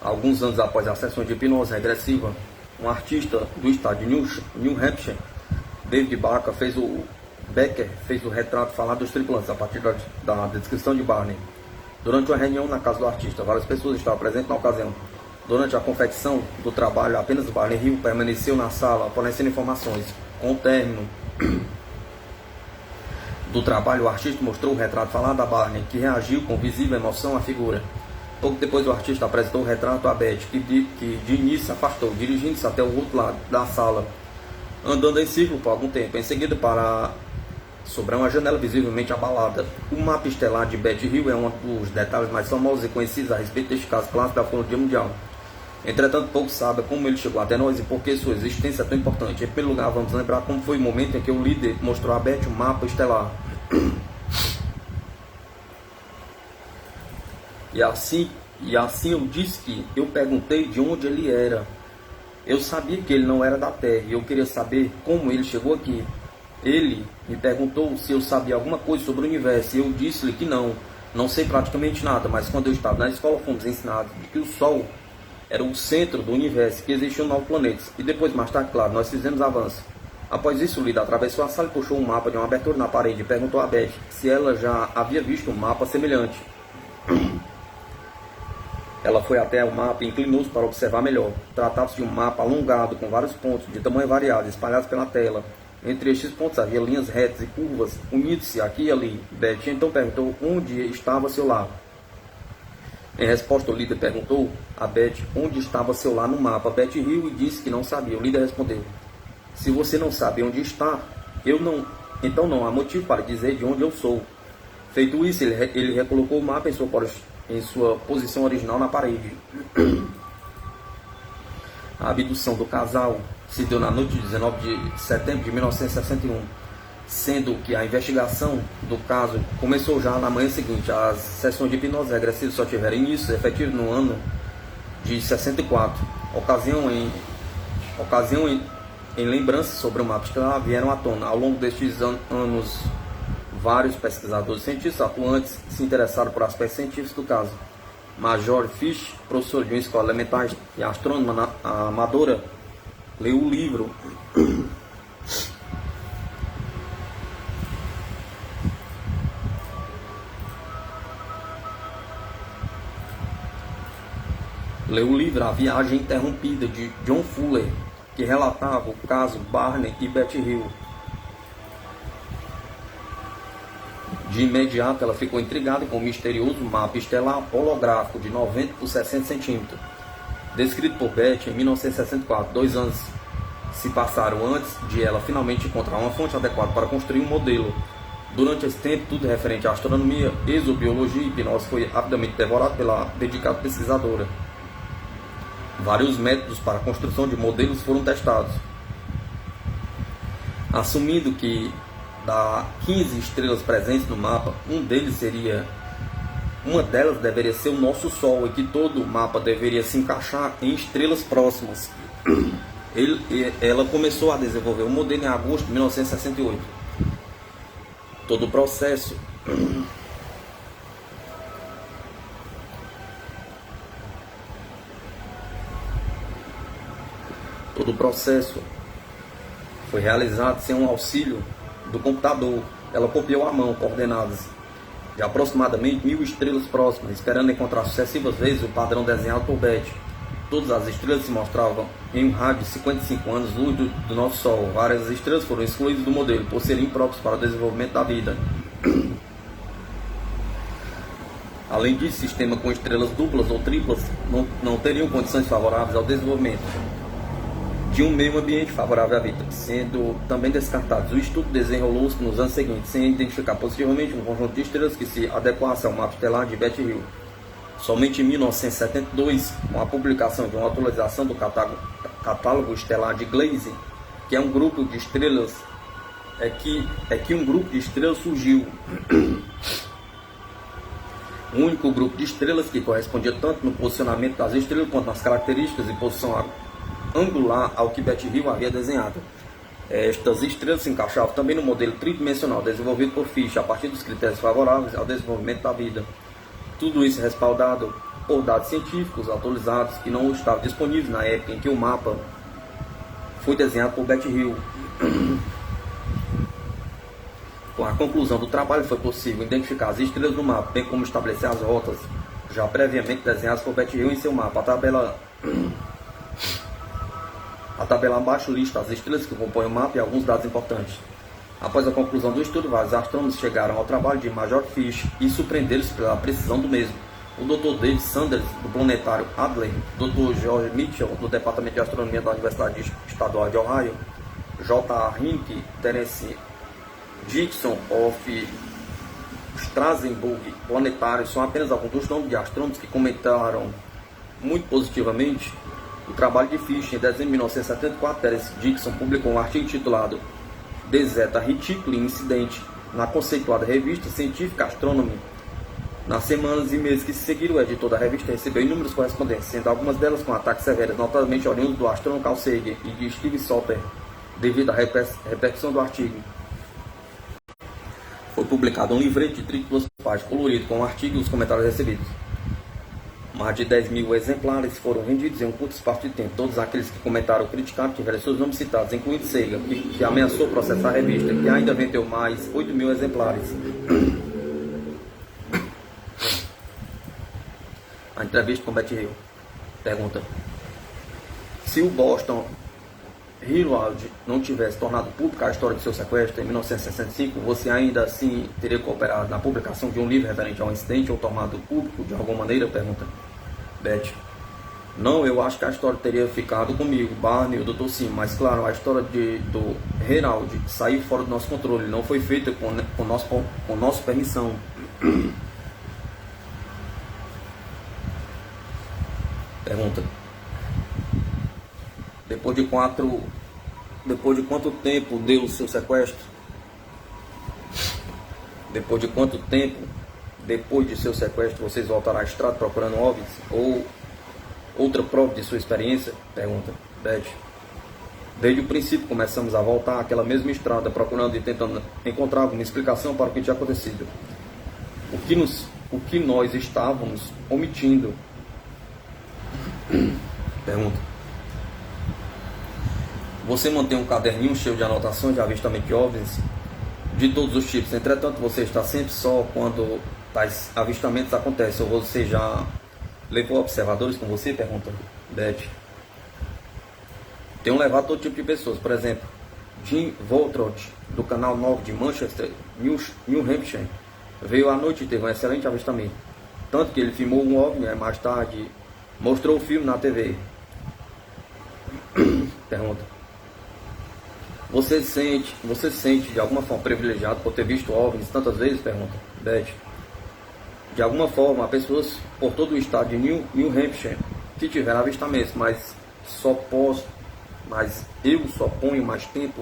Alguns anos após a sessão de hipnose regressiva, um artista do estado de New Hampshire, David Becker, fez o retrato falado dos tripulantes a partir da descrição de Barney. Durante uma reunião na casa do artista, várias pessoas estavam presentes na ocasião. Durante a confecção do trabalho, apenas Barney Hill permaneceu na sala, fornecendo informações. Com o término do trabalho, o artista mostrou o retrato falado a Barney, que reagiu com visível emoção à figura. Pouco depois, o artista apresentou o retrato a Betty, que de início se afastou, dirigindo-se até o outro lado da sala, andando em círculo por algum tempo. Em seguida, para sobre uma janela visivelmente abalada. O mapa estelar de Betty Hill é um dos detalhes mais famosos e conhecidos a respeito deste caso clássico da ufologia mundial. Entretanto, pouco sabe como ele chegou até nós e por que sua existência é tão importante. Em primeiro lugar, vamos lembrar como foi o momento em que o líder mostrou a Betty o mapa estelar. E assim eu disse que eu perguntei de onde ele era. Eu sabia que ele não era da Terra e eu queria saber como ele chegou aqui. Ele me perguntou se eu sabia alguma coisa sobre o universo e eu disse-lhe que não sei praticamente nada, mas quando eu estava na escola fomos ensinados de que o Sol era o centro do universo, que existiam 9 planetas. E depois, mais tarde, claro, nós fizemos avanço. Após isso, o líder atravessou a sala e puxou um mapa de uma abertura na parede e perguntou a Beth se ela já havia visto um mapa semelhante. Ela foi até o mapa e inclinou-se para observar melhor. Tratava-se de um mapa alongado, com vários pontos de tamanho variado, espalhados pela tela. Entre estes pontos havia linhas retas e curvas, unindo-se aqui e ali. Beth então perguntou onde estava seu lar. Em resposta, o líder perguntou a Beth onde estava seu lar no mapa. Beth riu e disse que não sabia. O líder respondeu: se você não sabe onde está, então não há motivo para dizer de onde eu sou. Feito isso, ele recolocou o mapa em sua posição original na parede. A abdução do casal se deu na noite de 19 de setembro de 1961, sendo que a investigação do caso começou já na manhã seguinte. As sessões de hipnose regressiva só tiveram início efetivo no ano de 64. Ocasião em lembranças sobre o mapa estelar vieram à tona. Ao longo destes anos, vários pesquisadores cientistas atuantes se interessaram por aspectos científicos do caso. Major Fish, professor de uma escola elementar e astrônoma amadora, leu o livro A Viagem Interrompida, de John Fuller, que relatava o caso Barney e Betty Hill. De imediato, ela ficou intrigada com o misterioso mapa estelar holográfico de 90 por 60 centímetros, descrito por Betty em 1964. 2 anos se passaram antes de ela finalmente encontrar uma fonte adequada para construir um modelo. Durante esse tempo, tudo referente à astronomia, exobiologia e hipnose foi rapidamente devorado pela dedicada pesquisadora. Vários métodos para a construção de modelos foram testados, assumindo que das 15 estrelas presentes no mapa, uma delas deveria ser o nosso Sol, e que todo o mapa deveria se encaixar em estrelas próximas. Ela começou a desenvolver o modelo em agosto de 1968. Todo o processo foi realizado sem um auxílio do computador. Ela copiou à mão coordenadas de aproximadamente 1000 estrelas próximas, esperando encontrar sucessivas vezes o padrão desenhado por Betty. Todas as estrelas se mostravam em um rádio de 55 anos-luz do nosso Sol. Várias estrelas foram excluídas do modelo por serem impróprias para o desenvolvimento da vida. Além disso, sistemas com estrelas duplas ou triplas não teriam condições favoráveis ao desenvolvimento de um meio ambiente favorável à vida, sendo também descartados. O estudo desenrolou-se nos anos seguintes, sem identificar positivamente um conjunto de estrelas que se adequasse ao mapa estelar de Betty Hill. Somente em 1972, com a publicação de uma atualização do catálogo estelar de Gliese, que é um grupo de estrelas, um grupo de estrelas surgiu. Um único grupo de estrelas que correspondia tanto no posicionamento das estrelas quanto nas características e posição angular ao que Betty Hill havia desenhado. Estas estrelas se encaixavam também no modelo tridimensional desenvolvido por Fischer a partir dos critérios favoráveis ao desenvolvimento da vida. Tudo isso respaldado por dados científicos atualizados que não estavam disponíveis na época em que o mapa foi desenhado por Betty Hill. Com a conclusão do trabalho, foi possível identificar as estrelas no mapa, bem como estabelecer as rotas já previamente desenhadas por Betty Hill em seu mapa. A tabela abaixo lista as estrelas que compõem o mapa e alguns dados importantes. Após a conclusão do estudo, vários astrônomos chegaram ao trabalho de Major Fish e surpreenderam-se pela precisão do mesmo. O Dr. David Sanders, do planetário Adler, Dr. George Mitchell, do Departamento de Astronomia da Universidade Estadual de Ohio, J. Hinck, Terence Dixon of Strasbourg, planetário, são apenas alguns dos nomes de astrônomos que comentaram muito positivamente o trabalho de Fish. Em dezembro de 1974, Terence Dixon publicou um artigo intitulado The Zeta Reticuli Incident na conceituada revista científica Astronomy. Nas semanas e meses que se seguiram, o editor da revista recebeu inúmeras correspondências, sendo algumas delas com ataques severos, notadamente oriundos do astrônomo Carl Sagan e de Steve Soper, devido à repercussão do artigo. Foi publicado um livreto de 32 páginas colorido com o artigo e os comentários recebidos. Mais de 10.000 exemplares foram vendidos em um curto espaço de tempo. Todos aqueles que comentaram ou criticaram tiveram seus nomes citados, incluindo Sagan, que ameaçou processar a revista, que ainda vendeu mais 8.000 exemplares. A entrevista com Betty Hill. Pergunta: se o Boston Herald não tivesse tornado pública a história de seu sequestro em 1965, você ainda assim teria cooperado na publicação de um livro referente ao incidente ou tomado público de alguma maneira? Pergunta Betty. Não, eu acho que a história teria ficado comigo, Barney e o Dr. Sim, mas claro, a história do Herald saiu fora do nosso controle, não foi feita com nossa permissão. Pergunta: depois de quanto tempo deu o seu sequestro? Depois de quanto tempo, depois de seu sequestro, vocês voltaram à estrada procurando OVNIs ou outra prova de sua experiência? Pergunta Betty. Desde o princípio começamos a voltar àquela mesma estrada, procurando e tentando encontrar alguma explicação para o que tinha acontecido. O que nós estávamos omitindo? Pergunta: você mantém um caderninho cheio de anotações de avistamento de OVNIs de todos os tipos. Entretanto, você está sempre só quando tais avistamentos acontecem, ou você já levou observadores com você? Pergunta Betty. Tenho levado todo tipo de pessoas. Por exemplo, Jim Voltrot, do canal 9 de Manchester, New Hampshire, Veio à noite e teve um excelente avistamento. Tanto que ele filmou um OVNI, mais tarde mostrou o filme na TV. Pergunta. Você se sente de alguma forma privilegiado por ter visto OVNIs tantas vezes? Pergunta. Beth. De alguma forma, há pessoas por todo o estado de New Hampshire que tiveram avistamentos, mas eu só ponho mais tempo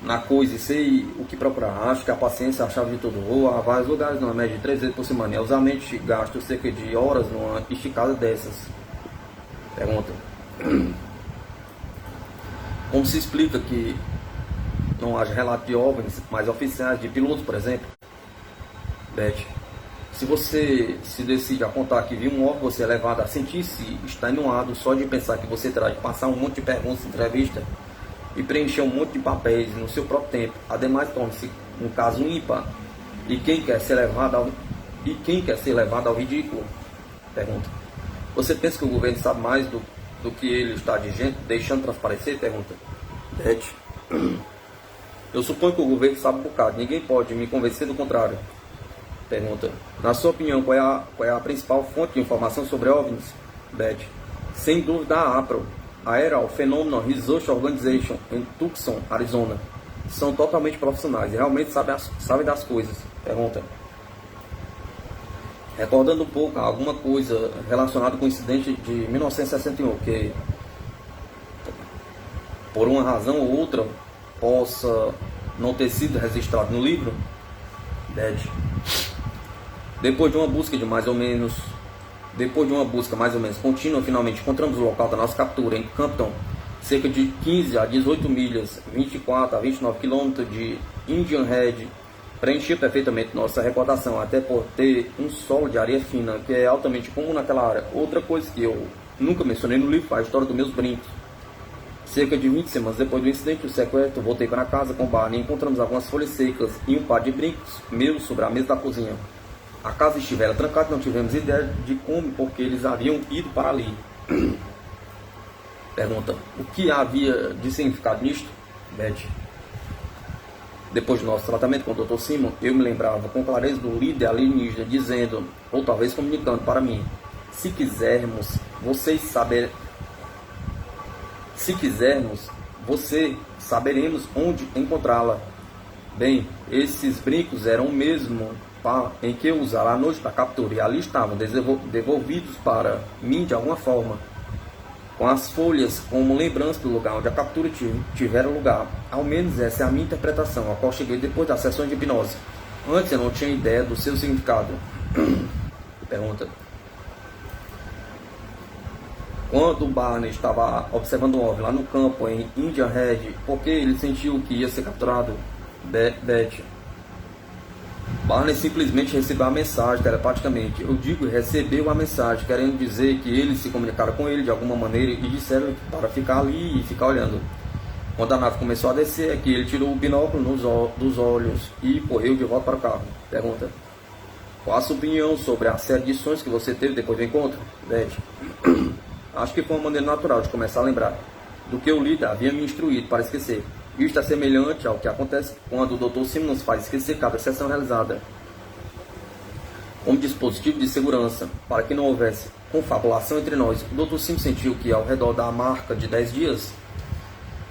na coisa e sei o que procurar. Acho que a paciência é a chave de tudo. Vou a vários lugares numa média de 3 vezes por semana. E usualmente gasto cerca de horas numa esticada dessas. Pergunta. Como se explica que não haja relato de OVNIs mais oficiais de pilotos, por exemplo? Beth. Se você se decide a contar que viu um OVNI, você é levado a sentir-se extenuado só de pensar que você terá de passar um monte de perguntas em entrevista e preencher um monte de papéis no seu próprio tempo. Ademais, torna-se um caso ímpar. E quem quer ser levado ao ridículo? Pergunta. Você pensa que o governo sabe mais do que ele está deixando transparecer? Pergunta. Beth. Eu suponho que o governo sabe um bocado. Ninguém pode me convencer do contrário. Pergunta. Na sua opinião, qual é a principal fonte de informação sobre OVNIs? Beth. Sem dúvida a APRO, Aerial Phenomenon Research Organization, em Tucson, Arizona. São totalmente profissionais e realmente sabem das coisas. Pergunta. Recordando um pouco alguma coisa relacionada com o incidente de 1961, que por uma razão ou outra possa não ter sido registrado no livro? Beth. Depois de uma busca mais ou menos contínua, finalmente encontramos o local da nossa captura em Campton, cerca de 15 a 18 milhas, 24 a 29 quilômetros de Indian Head. Preenchia perfeitamente nossa recordação, até por ter um solo de areia fina, que é altamente comum naquela área. Outra coisa que eu nunca mencionei no livro foi a história dos meus brincos. Cerca de 20 semanas depois do incidente do sequestro, voltei para casa com Barney e encontramos algumas folhas secas e um par de brincos meus sobre a mesa da cozinha. A casa estivera trancada e não tivemos ideia de como, porque eles haviam ido para ali. Pergunta. O que havia de significado nisto? Beth. Depois do nosso tratamento com o Dr. Simon, eu me lembrava com clareza do líder alienígena dizendo, ou talvez comunicando para mim, se quisermos, saberemos onde encontrá-la. Bem, esses brincos eram o mesmo em que eu usara à noite da captura, e ali estavam devolvidos para mim de alguma forma, com as folhas como lembrança do lugar onde a captura tivera lugar. Ao menos essa é a minha interpretação, a qual cheguei depois das sessões de hipnose. Antes eu não tinha ideia do seu significado. Pergunta. Quando o Barney estava observando o OVNI lá no campo em Indian Head, por que ele sentiu que ia ser capturado? Beth. Barney simplesmente recebeu a mensagem telepaticamente. Eu digo, recebeu a mensagem, querendo dizer que eles se comunicaram com ele de alguma maneira e disseram para ficar ali e ficar olhando. Quando a nave começou a descer, é que ele tirou o binóculo dos olhos e correu de volta para o carro. Pergunta. Qual a sua opinião sobre a série de sonhos que você teve depois do encontro? Beth. Acho que foi uma maneira natural de começar a lembrar do que o líder havia me instruído para esquecer. Isto é semelhante ao que acontece quando o Dr. Simon nos faz esquecer cada sessão realizada como dispositivo de segurança, para que não houvesse confabulação entre nós. O Dr. Simon sentiu que ao redor da marca de 10 dias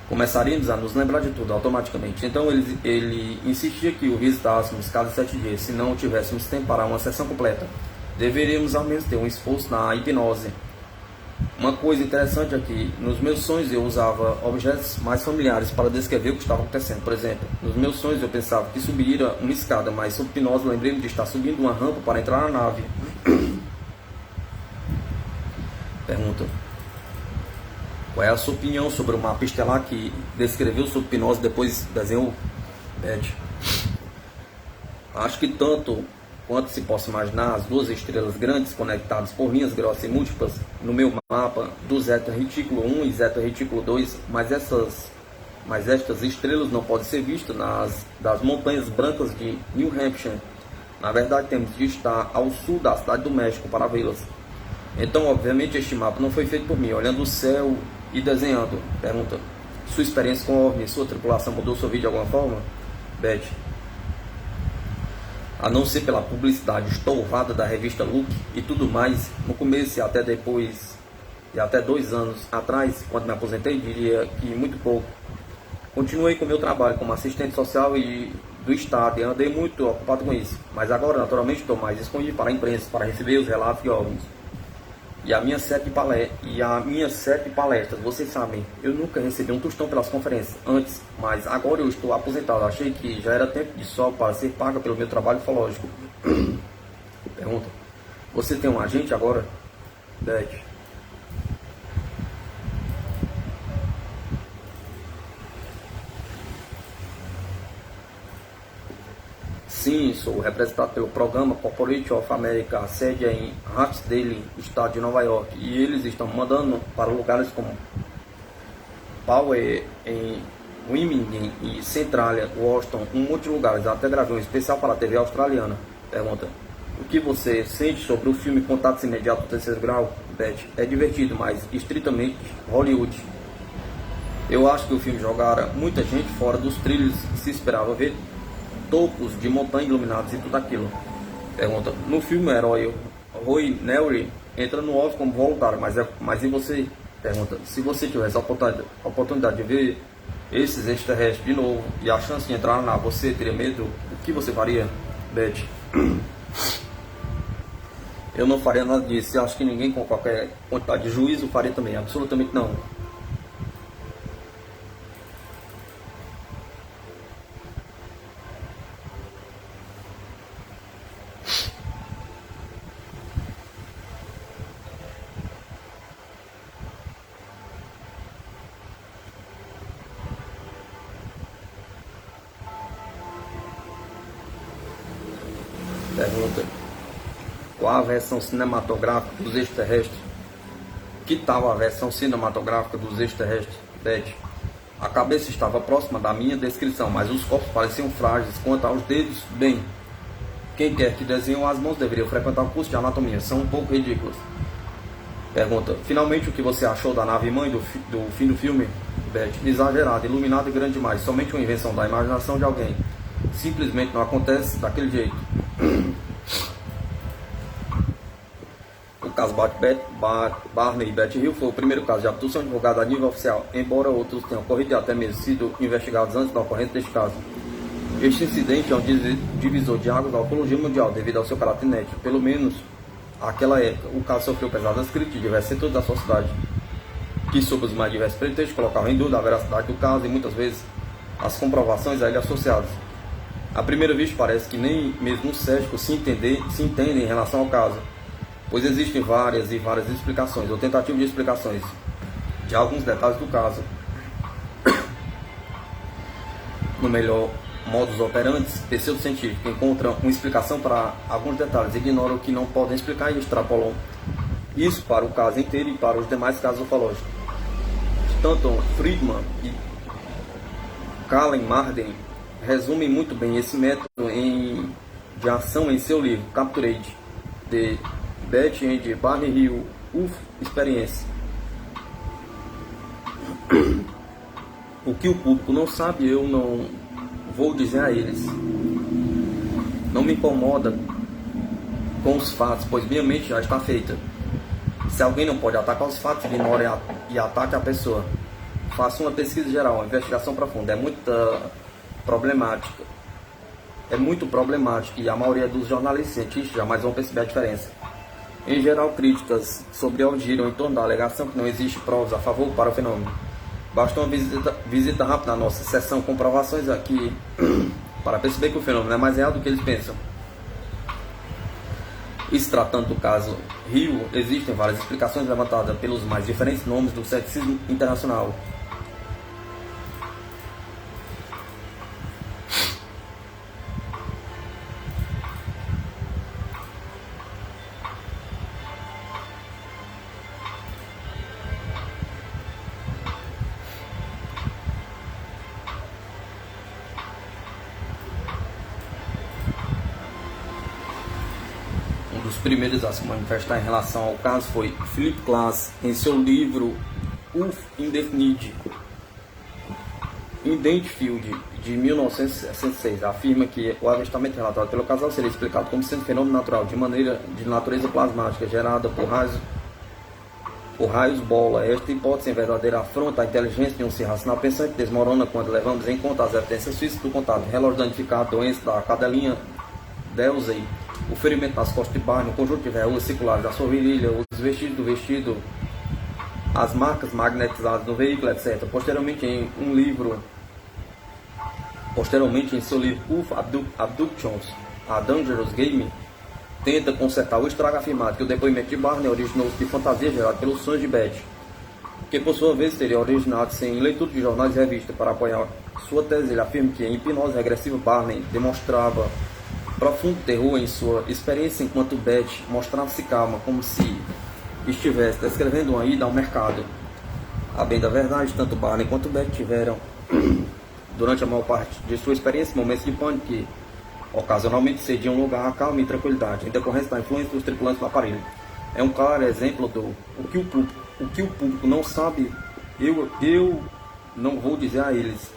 começaríamos a nos lembrar de tudo automaticamente. Então ele insistia que o visitássemos cada 7 dias, se não tivéssemos tempo para uma sessão completa. Deveríamos ao menos ter um esforço na hipnose. Uma coisa interessante é que nos meus sonhos eu usava objetos mais familiares para descrever o que estava acontecendo. Por exemplo, nos meus sonhos eu pensava que subiria uma escada, mas sob hipnose lembrei-me de estar subindo uma rampa para entrar na nave. Pergunta. Qual é a sua opinião sobre o mapa estelar que descreveu sob hipnose e depois desenhou? Beth. Acho que tanto quanto se possa imaginar, as duas estrelas grandes conectadas por linhas grossas e múltiplas no meu mapa do Zeta Retículo 1 e Zeta Retículo 2, mas estas estrelas não podem ser vistas das montanhas brancas de New Hampshire. Na verdade, temos de estar ao sul da cidade do México para vê-las. Então, obviamente, este mapa não foi feito por mim, olhando o céu e desenhando. Pergunta. Sua experiência com OVNI e sua tripulação mudou sua vida de alguma forma? Beth. a não ser pela publicidade estouvada da revista Look e tudo mais. No começo e até depois, e até 2 anos atrás, quando me aposentei, diria que muito pouco. Continuei com meu trabalho como assistente social e do Estado e andei muito ocupado com isso. Mas agora, naturalmente, estou mais disponível para a imprensa, para receber os relatos de órgãos. E a minha série de palestras, vocês sabem, eu nunca recebi um tostão pelas conferências antes, mas agora eu estou aposentado. Achei que já era tempo de sol para ser paga pelo meu trabalho ufológico. Pergunta: você tem um agente agora? Beth: sim, sou representado pelo programa Corporate of America, a sede é em Hartsdale, estado de Nova York, e eles estão mandando para lugares como Poway, em Wilmington e Centralia, Washington, um monte de lugares. Até gravei um especial para a TV australiana. Pergunta: o que você sente sobre o filme Contatos Imediatos do Terceiro Grau? Beth: é divertido, mas estritamente Hollywood. Eu acho que o filme jogara muita gente fora dos trilhos que se esperava ver, topos de montanha iluminados e tudo aquilo. Pergunta: no filme o herói Roy Neary entra no Oscar como voluntário, mas e você? Pergunta: se você tivesse a oportunidade de ver esses extraterrestres de novo e a chance de entrar na nave, você teria medo? O que você faria? Beth: eu não faria nada disso. Eu acho que ninguém com qualquer quantidade de juízo faria também. Absolutamente não. Pergunta: qual a versão cinematográfica dos extraterrestres? Que tal a versão cinematográfica dos extraterrestres? Beth: a cabeça estava próxima da minha descrição, mas os corpos pareciam frágeis. Quanto aos dedos, bem, quem quer que desenhou as mãos deveria frequentar o curso de anatomia, são um pouco ridículos. Pergunta: finalmente, o que você achou da nave mãe do fim do filme? Beth: exagerado, iluminado e grande demais, somente uma invenção da imaginação de alguém. Simplesmente não acontece daquele jeito. O caso Barney e Beth Hill foi o primeiro caso de abdução divulgado a nível oficial, embora outros tenham ocorrido e até mesmo sido investigados antes da ocorrência deste caso. Este incidente é um divisor de águas da ufologia mundial devido ao seu caráter inédito. Pelo menos naquela época, o caso sofreu pesadas críticas de diversos setores da sociedade, que sob os mais diversos pretextos colocavam em dúvida a veracidade do caso e muitas vezes as comprovações a ele associadas. À primeira vista, parece que nem mesmo os céticos se entendem em relação ao caso, pois existem várias explicações, ou tentativas de explicações, de alguns detalhes do caso. No melhor modus operandi, pseudocientífico encontram uma explicação para alguns detalhes, ignoram o que não podem explicar e extrapolam isso para o caso inteiro e para os demais casos ufológicos. Stanton Friedman e Callen Marden resumem muito bem esse método de ação em seu livro Captured: The Beth and Barney Hill UFO Experience. O que o público não sabe, eu não vou dizer a eles. Não me incomoda com os fatos, pois minha mente já está feita. Se alguém não pode atacar os fatos, ignore e ataque a pessoa. Faça uma pesquisa geral, uma investigação profunda. É muito problemático e a maioria dos jornalistas e cientistas jamais vão perceber a diferença. Em geral, críticas sobre ela giram em torno da alegação que não existe provas a favor para o fenômeno. Basta uma visita rápida à nossa seção comprovações aqui para perceber que o fenômeno é mais real do que eles pensam. E se tratando do caso Rio, existem várias explicações levantadas pelos mais diferentes nomes do ceticismo internacional. Os primeiros a se manifestar em relação ao caso foi Philip Glass, em seu livro UFO Indefinite. Indentfield, de 1966, afirma que o avistamento relatado pelo casal seria explicado como sendo fenômeno natural de natureza plasmática gerada por raios bola. Esta hipótese em verdadeira afronta à inteligência de um ser racional pensante desmorona quando levamos em conta as evidências físicas do contato, relógio danificado, doença da cadelinha Delsey, o ferimento nas costas de Barney, o conjunto de verrugas circulares da sua virilha, os vestígios do vestido, as marcas magnetizadas no veículo, etc. Posteriormente, em seu livro Proof Abductions, A Dangerous Game, tenta consertar o estrago afirmado que o depoimento de Barney originou-se de fantasia gerada pelos sonhos de Betty, que por sua vez teria originado-se em leitura de jornais e revistas. Para apoiar sua tese, ele afirma que em hipnose regressiva Barney demonstrava profundo terror em sua experiência, enquanto Betty mostrava-se calma, como se estivesse descrevendo uma ida ao mercado. A bem da verdade, tanto Barney quanto Betty tiveram, durante a maior parte de sua experiência, momentos de pânico que ocasionalmente cediam lugar à calma e tranquilidade, em decorrência da influência dos tripulantes do aparelho. É um claro exemplo do o que o público não sabe, eu não vou dizer a eles.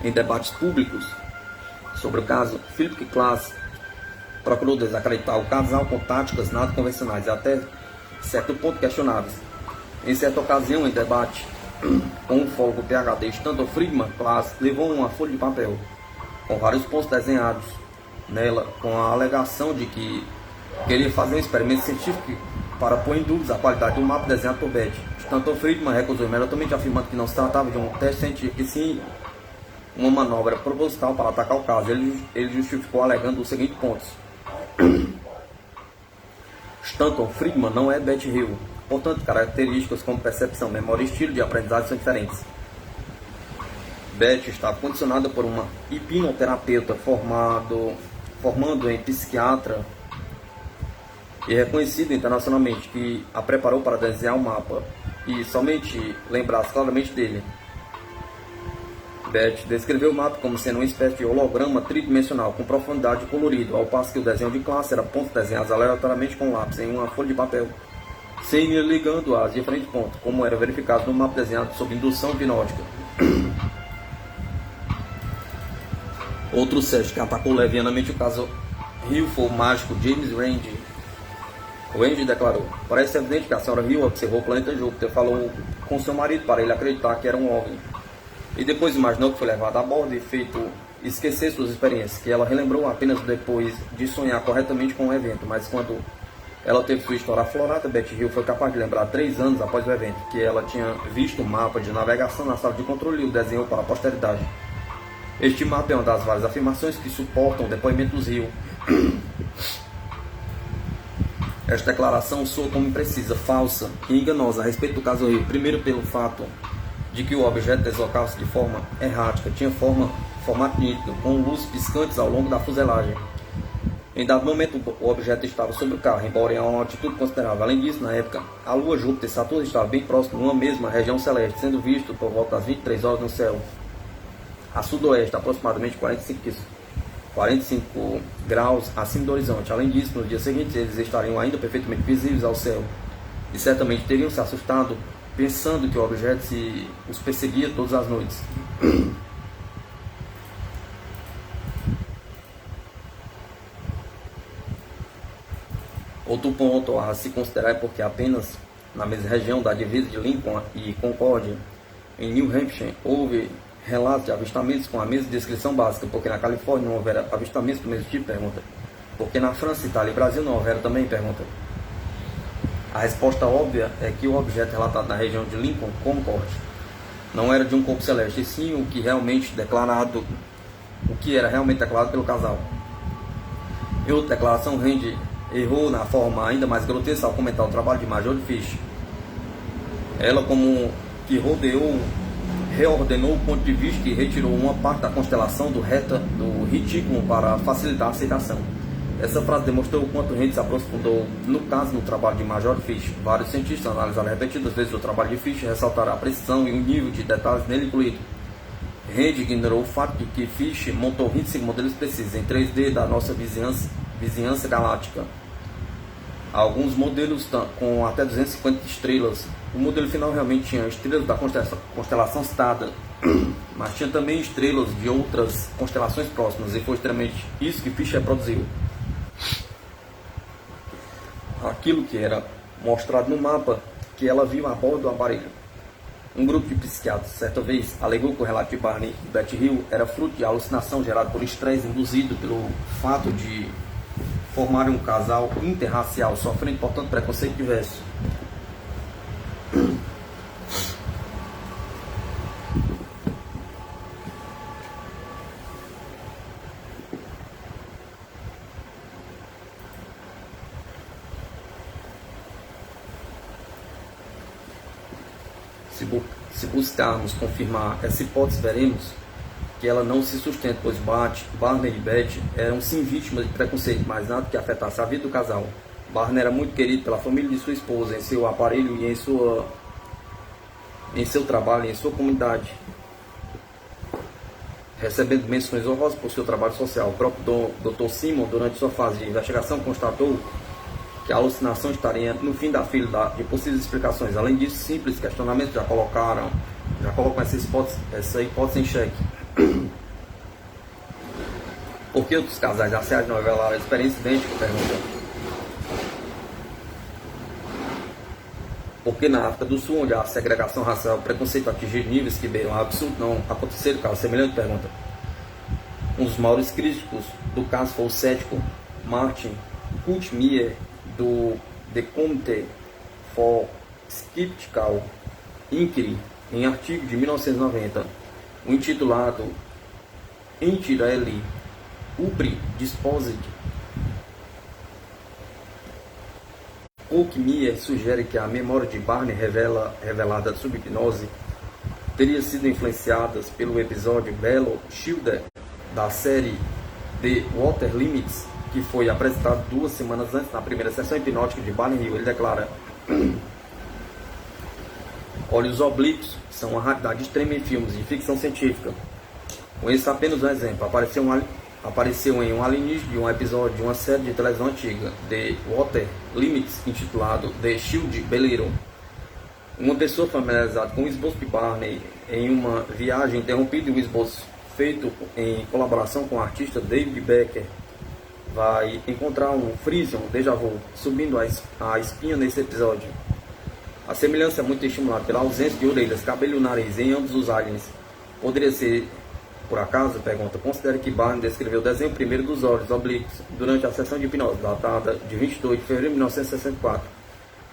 Em debates públicos sobre o caso, Philip Klass procurou desacreditar o casal com táticas nada convencionais e até certo ponto questionáveis. Em certa ocasião, em debate com o ufólogo PhD Stanton Friedman, Klass levou uma folha de papel com vários pontos desenhados nela, com a alegação de que queria fazer um experimento científico para pôr em dúvida a qualidade do mapa desenhado por Betty. Stanton Friedman recusou imediatamente, afirmando que não se tratava de um teste científico, e sim uma manobra proposital para atacar o caso. Ele justificou alegando os seguintes pontos. Stanton Friedman não é Betty Hill, portanto, características como percepção, memória e estilo de aprendizagem são diferentes. Betty estava condicionada por uma hipnoterapeuta formando em psiquiatra e reconhecido internacionalmente, que a preparou para desenhar o mapa e somente lembrasse claramente dele. Betty descreveu o mapa como sendo uma espécie de holograma tridimensional com profundidade colorida, ao passo que o desenho de classe era pontos desenhados aleatoriamente com lápis em uma folha de papel, sem ir ligando aos diferentes pontos, como era verificado no mapa desenhado sob indução hipnótica. Outro sete que atacou levianamente o caso Hill foi o mágico James Randi. Randi declarou: parece evidente que a senhora Hill observou o planeta Júpiter, falou com seu marido para ele acreditar que era um OVNI, e depois imaginou que foi levado a bordo e feito esquecer suas experiências, que ela relembrou apenas depois de sonhar corretamente com o evento. Mas quando ela teve sua história aflorada, Betty Hill foi capaz de lembrar 3 anos após o evento que ela tinha visto o mapa de navegação na sala de controle e o desenhou para a posteridade. Este mapa é uma das várias afirmações que suportam o depoimento dos Hill. Esta declaração soa como imprecisa, falsa e enganosa a respeito do caso Hill. Primeiro, pelo fato de que o objeto deslocava-se de forma errática, tinha formato nítido, com luzes piscantes ao longo da fuselagem. Em dado momento, o objeto estava sobre o carro, embora em uma altitude considerável. Além disso, na época, a Lua, Júpiter e Saturno estavam bem próximos numa mesma região celeste, sendo visto por volta das 23 horas no céu a sudoeste, aproximadamente 45 graus acima do horizonte. Além disso, no dia seguinte, eles estariam ainda perfeitamente visíveis ao céu e certamente teriam se assustado pensando que o objeto os perseguia todas as noites. Outro ponto a se considerar é porque apenas na mesma região da divisa de Lincoln e Concord, em New Hampshire, houve relatos de avistamentos com a mesma descrição básica. Porque na Califórnia não houver avistamentos do mesmo tipo? Pergunta. Porque na França, Itália e Brasil não houver também? Pergunta. A resposta óbvia é que o objeto relatado na região de Lincoln, Concord, não era de um corpo celeste, e sim o que era realmente declarado pelo casal. Em outra declaração, Randi errou na forma ainda mais grotesca ao comentar o trabalho de Major Fish. Ela, como que reordenou o ponto de vista e retirou uma parte da constelação do retículo para facilitar a aceitação. Essa frase demonstrou o quanto Randi se aprofundou no caso no trabalho de Major Fish. Vários cientistas analisaram repetidas vezes o trabalho de Fish e ressaltaram a precisão e o nível de detalhes nele incluído. Randi ignorou o fato de que Fish montou 25 modelos precisos em 3D da nossa vizinhança galáctica. Alguns modelos com até 250 estrelas O modelo final realmente tinha estrelas da constelação Stada, mas tinha também estrelas de outras constelações próximas, e foi extremamente isso que Fisher produziu. Aquilo que era mostrado no mapa que ela viu a bordo do aparelho. Um grupo de psiquiatras, certa vez, alegou que o relato de Barney e Betty Hill era fruto de alucinação gerada por estresse induzido pelo fato de formarem um casal interracial, sofrendo, portanto, preconceito diverso. Se buscarmos confirmar essa hipótese, veremos que ela não se sustenta, pois Barney e Betty eram sim vítimas de preconceito, mas nada que afetasse a vida do casal. Barney era muito querido pela família de sua esposa, em seu aparelho e em seu trabalho e em sua comunidade, recebendo menções honrosas por seu trabalho social. O próprio Dr. Simon, durante sua fase de investigação, constatou que a alucinação estaria no fim da fila de possíveis explicações. Além disso, simples questionamentos já colocam essa hipótese em xeque. Por que outros casais raciais não revelaram a experiência idêntica? Pergunta. Porque na África do Sul, onde a segregação racial e o preconceito atingiram níveis que beiram ao absurdo, não aconteceram casos semelhantes? Pergunta. Um dos maiores críticos do caso foi o cético Martin Kuttmeyer, do The Committee for Skeptical Inquiry, em artigo de 1990, o intitulado Entirely Ubri Disposed. Kuttmeyer sugere que a memória de Barney revelada sob hipnose teria sido influenciada pelo episódio Bello Shielder da série The Water Limits, que foi apresentado 2 semanas antes na primeira sessão hipnótica de Barney Hill. Ele declara: olhos oblíquos são uma raridade extrema em filmes de ficção científica. Conheço apenas um exemplo. Apareceu em um alienígena de um episódio de uma série de televisão antiga, The Water Limits, intitulado The Shield Belero. Uma pessoa familiarizada com o esboço de Barney em uma viagem interrompida e o esboço feito em colaboração com o artista David Becker vai encontrar um Frisian déjà vu subindo a espinha nesse episódio. A semelhança é muito estimulada pela ausência de orelhas, cabelo e nariz em ambos os aliens. Poderia ser, por acaso? Pergunta. Considere que Barney descreveu o desenho primeiro dos olhos oblíquos durante a sessão de hipnose, datada de 22 de fevereiro de 1964.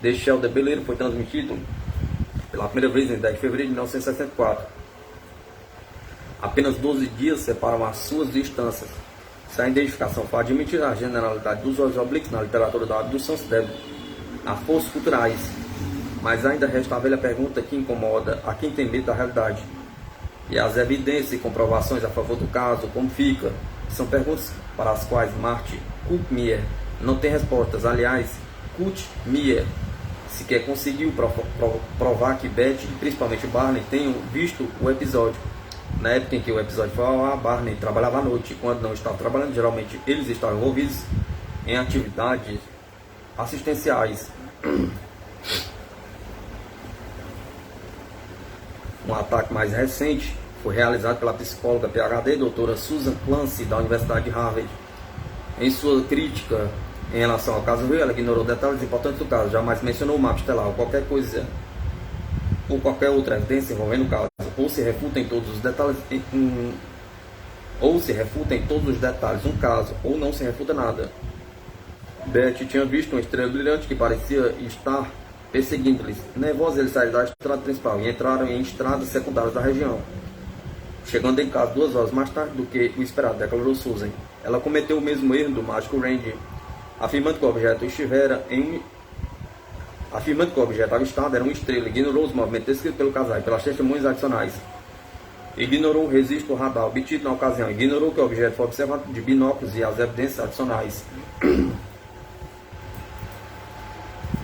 The Shield Belero foi transmitido pela primeira vez em 10 de fevereiro de 1964. Apenas 12 dias separam as suas distâncias. Se a identificação for admitir a generalidade dos olhos oblíquos na literatura da abdução, se deve a forças culturais. Mas ainda resta a velha pergunta que incomoda a quem tem medo da realidade. E as evidências e comprovações a favor do caso, como fica? São perguntas para as quais Martin Kuttmeyer não tem respostas. Aliás, Kuttmeyer sequer conseguiu provar que Betty e principalmente Barney tenham visto o episódio. Na época em que o episódio foi ao ar, Barney trabalhava à noite. Quando não estava trabalhando, geralmente eles estavam envolvidos em atividades assistenciais. Um ataque mais recente foi realizado pela psicóloga PhD doutora Susan Clancy, da Universidade de Harvard. Em sua crítica em relação ao caso Hill, ela ignorou detalhes importantes do caso, jamais mencionou o mapa estelar ou qualquer coisa ou qualquer outra evidência envolvendo o caso, ou se refuta em todos os detalhes um caso, ou não se refuta nada. Betty tinha visto uma estrela brilhante que parecia estar perseguindo-lhes. Nervosos, eles saíram da estrada principal e entraram em estradas secundárias da região, chegando em casa 2 horas mais tarde do que o esperado, declarou Susan. Ela cometeu o mesmo erro do mágico Randy, afirmando que o objeto avistado era uma estrela. Ignorou os movimentos descritos pelo casal e pelas testemunhas adicionais. Ignorou o registro radar obtido na ocasião. Ignorou que o objeto foi observado de binóculos e as evidências adicionais.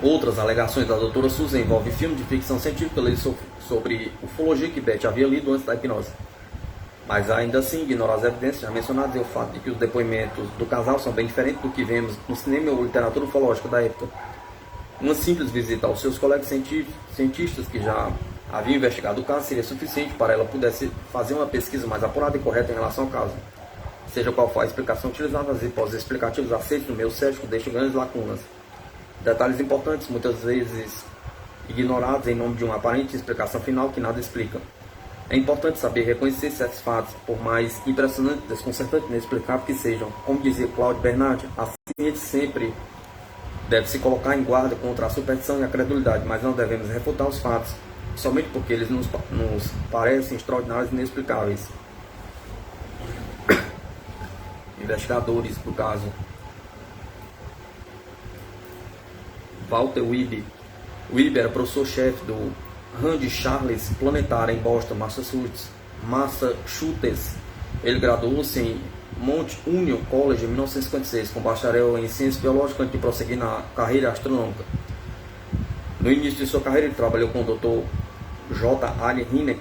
Outras alegações da doutora Susan envolvem filme de ficção científica sobre ufologia que Betty havia lido antes da hipnose. Mas ainda assim ignora as evidências já mencionadas e o fato de que os depoimentos do casal são bem diferentes do que vemos no cinema ou literatura ufológica da época. Uma simples visita aos seus colegas cientistas que já haviam investigado o caso seria suficiente para ela pudesse fazer uma pesquisa mais apurada e correta em relação ao caso. Seja qual for a explicação utilizada, as hipóteses explicativas aceitas no meio cético deixam grandes lacunas. Detalhes importantes, muitas vezes ignorados em nome de uma aparente explicação final que nada explica. É importante saber reconhecer certos fatos, por mais impressionantes, desconcertantes e inexplicáveis que sejam. Como dizia Claude Bernard, a ciência sempre deve se colocar em guarda contra a superstição e a credulidade, mas não devemos refutar os fatos, somente porque eles nos parecem extraordinários e inexplicáveis. Investigadores do caso: Walter Webb. Webb era professor-chefe do Rand Charles Planetário em Boston, Massachusetts. Ele graduou-se em Mount Union College em 1956, com bacharel em Ciências Biológicas antes de prosseguir na carreira astronômica. No início de sua carreira, ele trabalhou com o Dr. J. Allen Hynek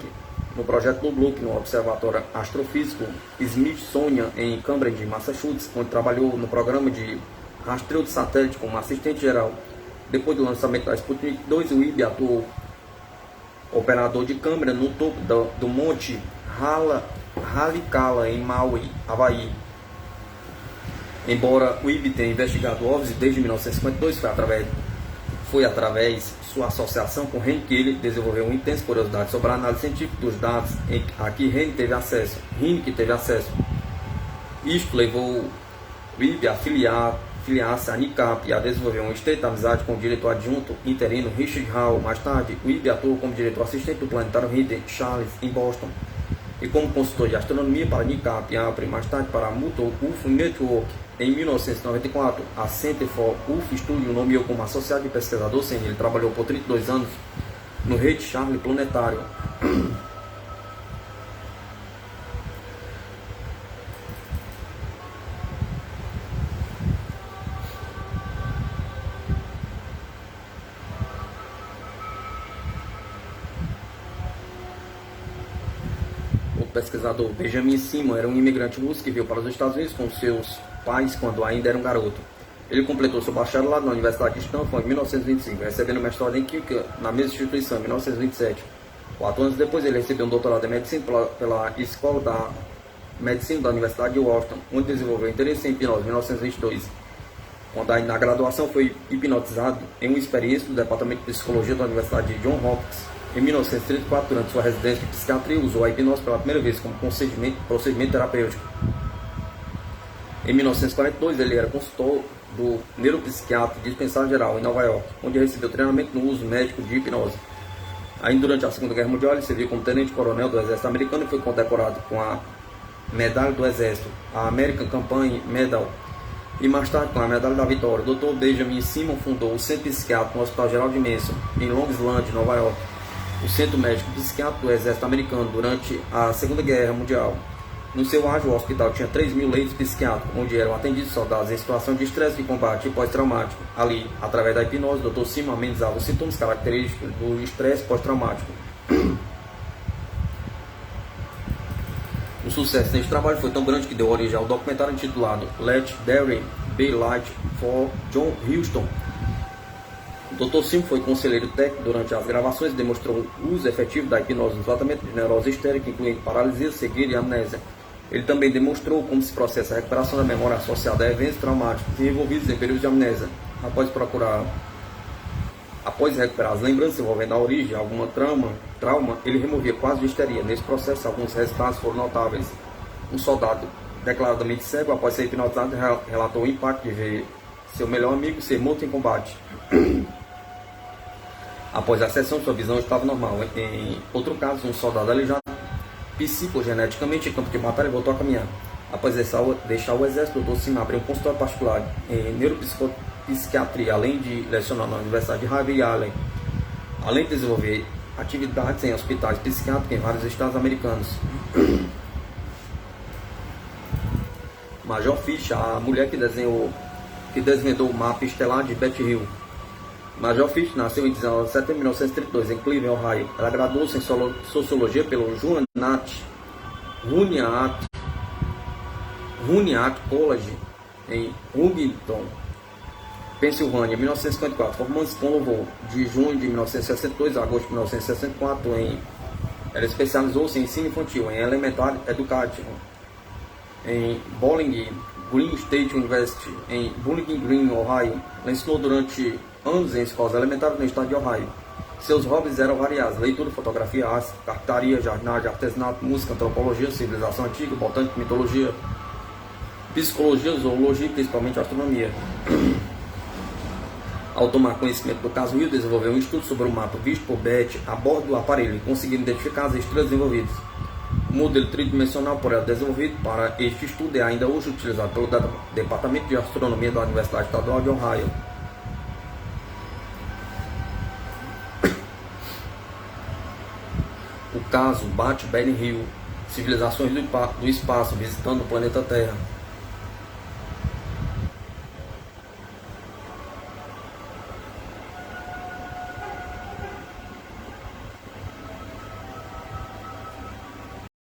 no projeto Blue Book no Observatório Astrofísico Smithsonian em Cambridge, Massachusetts, onde trabalhou no programa de rastreio de satélite como assistente geral. Depois do lançamento da Sputnik 2, o Webb atuou operador de câmera no topo do Monte Haleakala, em Maui, Havaí. Embora Webb tenha investigado OVNIs desde 1952, foi através de sua associação com Henry que ele desenvolveu uma intensa curiosidade sobre a análise científica dos dados a que Henry teve acesso. Isto levou Webb a filiar-se à NICAP e a desenvolver uma estreita amizade com o diretor adjunto interino Richard Hall. Mais tarde, Webb atuou como diretor assistente do planetário Rand Charles em Boston e como consultor de astronomia para a NICAP e mais tarde para a Mutual UFO Network. Em 1994, a Center for UFO Study o nomeou como associado de pesquisador sênior. Ele trabalhou por 32 anos no Rand Charles Planetário. O pesquisador Benjamin Simon era um imigrante russo que veio para os Estados Unidos com seus pais quando ainda era um garoto. Ele completou seu bacharelado na Universidade de Stanford em 1925, recebendo mestrado em Química na mesma instituição em 1927. 4 anos depois, ele recebeu um doutorado em Medicina pela Escola da Medicina da Universidade de Washington, onde desenvolveu interesse em hipnose em 1922. Quando ainda na graduação, foi hipnotizado em uma experiência do Departamento de Psicologia da Universidade de Johns Hopkins. Em 1934, durante sua residência de psiquiatria, usou a hipnose pela primeira vez como procedimento terapêutico. Em 1942, ele era consultor do neuropsiquiatra dispensário geral em Nova York, onde recebeu treinamento no uso médico de hipnose. Ainda durante a Segunda Guerra Mundial, ele serviu como tenente-coronel do Exército Americano e foi condecorado com a Medalha do Exército, a American Campaign Medal, e mais tarde com a Medalha da Vitória. O Dr. Benjamin Simon fundou o Centro Psiquiátrico no Hospital Geral de Mason, em Long Island, Nova York, o Centro Médico Psiquiátrico do Exército Americano durante a Segunda Guerra Mundial. No seu auge, o hospital tinha 3.000 leitos psiquiátricos, onde eram atendidos soldados em situação de estresse de combate e pós-traumático. Ali, através da hipnose, o Dr. Simon amenizava os sintomas característicos do estresse pós-traumático. O sucesso deste trabalho foi tão grande que deu origem ao documentário intitulado Let There Be Light for John Huston. O Dr. Simon foi conselheiro técnico durante as gravações e demonstrou o uso efetivo da hipnose no tratamento de neurose histérica, incluindo paralisia, cegueira e amnésia. Ele também demonstrou como se processa a recuperação da memória associada a eventos traumáticos envolvidos em períodos de amnésia. Após recuperar as lembranças envolvendo a origem de alguma trauma, ele removia quase de histeria. Nesse processo, alguns resultados foram notáveis. Um soldado declaradamente cego, após ser hipnotizado, relatou o impacto de ver seu melhor amigo ser morto em combate. Após a sessão, sua visão estava normal. Em outro caso, um soldado aleijado psicogeneticamente em campo de batalha voltou a caminhar. Após deixar o exército, o Dr. Simon abriu um consultório particular em neuropsiquiatria, além de lecionar na Universidade de Harvard e Allen, além de desenvolver atividades em hospitais psiquiátricos em vários estados americanos. Major Fish, a mulher que desvendou o mapa estelar de Betty Hill. Major Fish nasceu em 19 de setembro de 1932 em Cleveland, Ohio. Ela graduou-se em Sociologia pelo Runyat College em Huntington, Pensilvânia, 1954, formando-se com louvor de junho de 1962 a agosto de 1964 ela especializou-se em ensino infantil, em Elementary Education, em Bowling Green State University, em Bowling Green, Ohio. Ela ensinou durante anos em escolas elementares no estado de Ohio. Seus hobbies eram variados: leitura, fotografia, arte, carpintaria, jardinagem, artesanato, música, antropologia, civilização antiga, botânica, mitologia, psicologia, zoologia e principalmente astronomia. Ao tomar conhecimento do caso, Hill desenvolveu um estudo sobre o mapa visto por Betty a bordo do aparelho, conseguindo identificar as estrelas envolvidas. O modelo tridimensional por ela desenvolvido para este estudo é ainda hoje utilizado pelo Departamento de Astronomia da Universidade Estadual de Ohio. O caso Bat-Bering Hill, civilizações do espaço visitando o planeta Terra.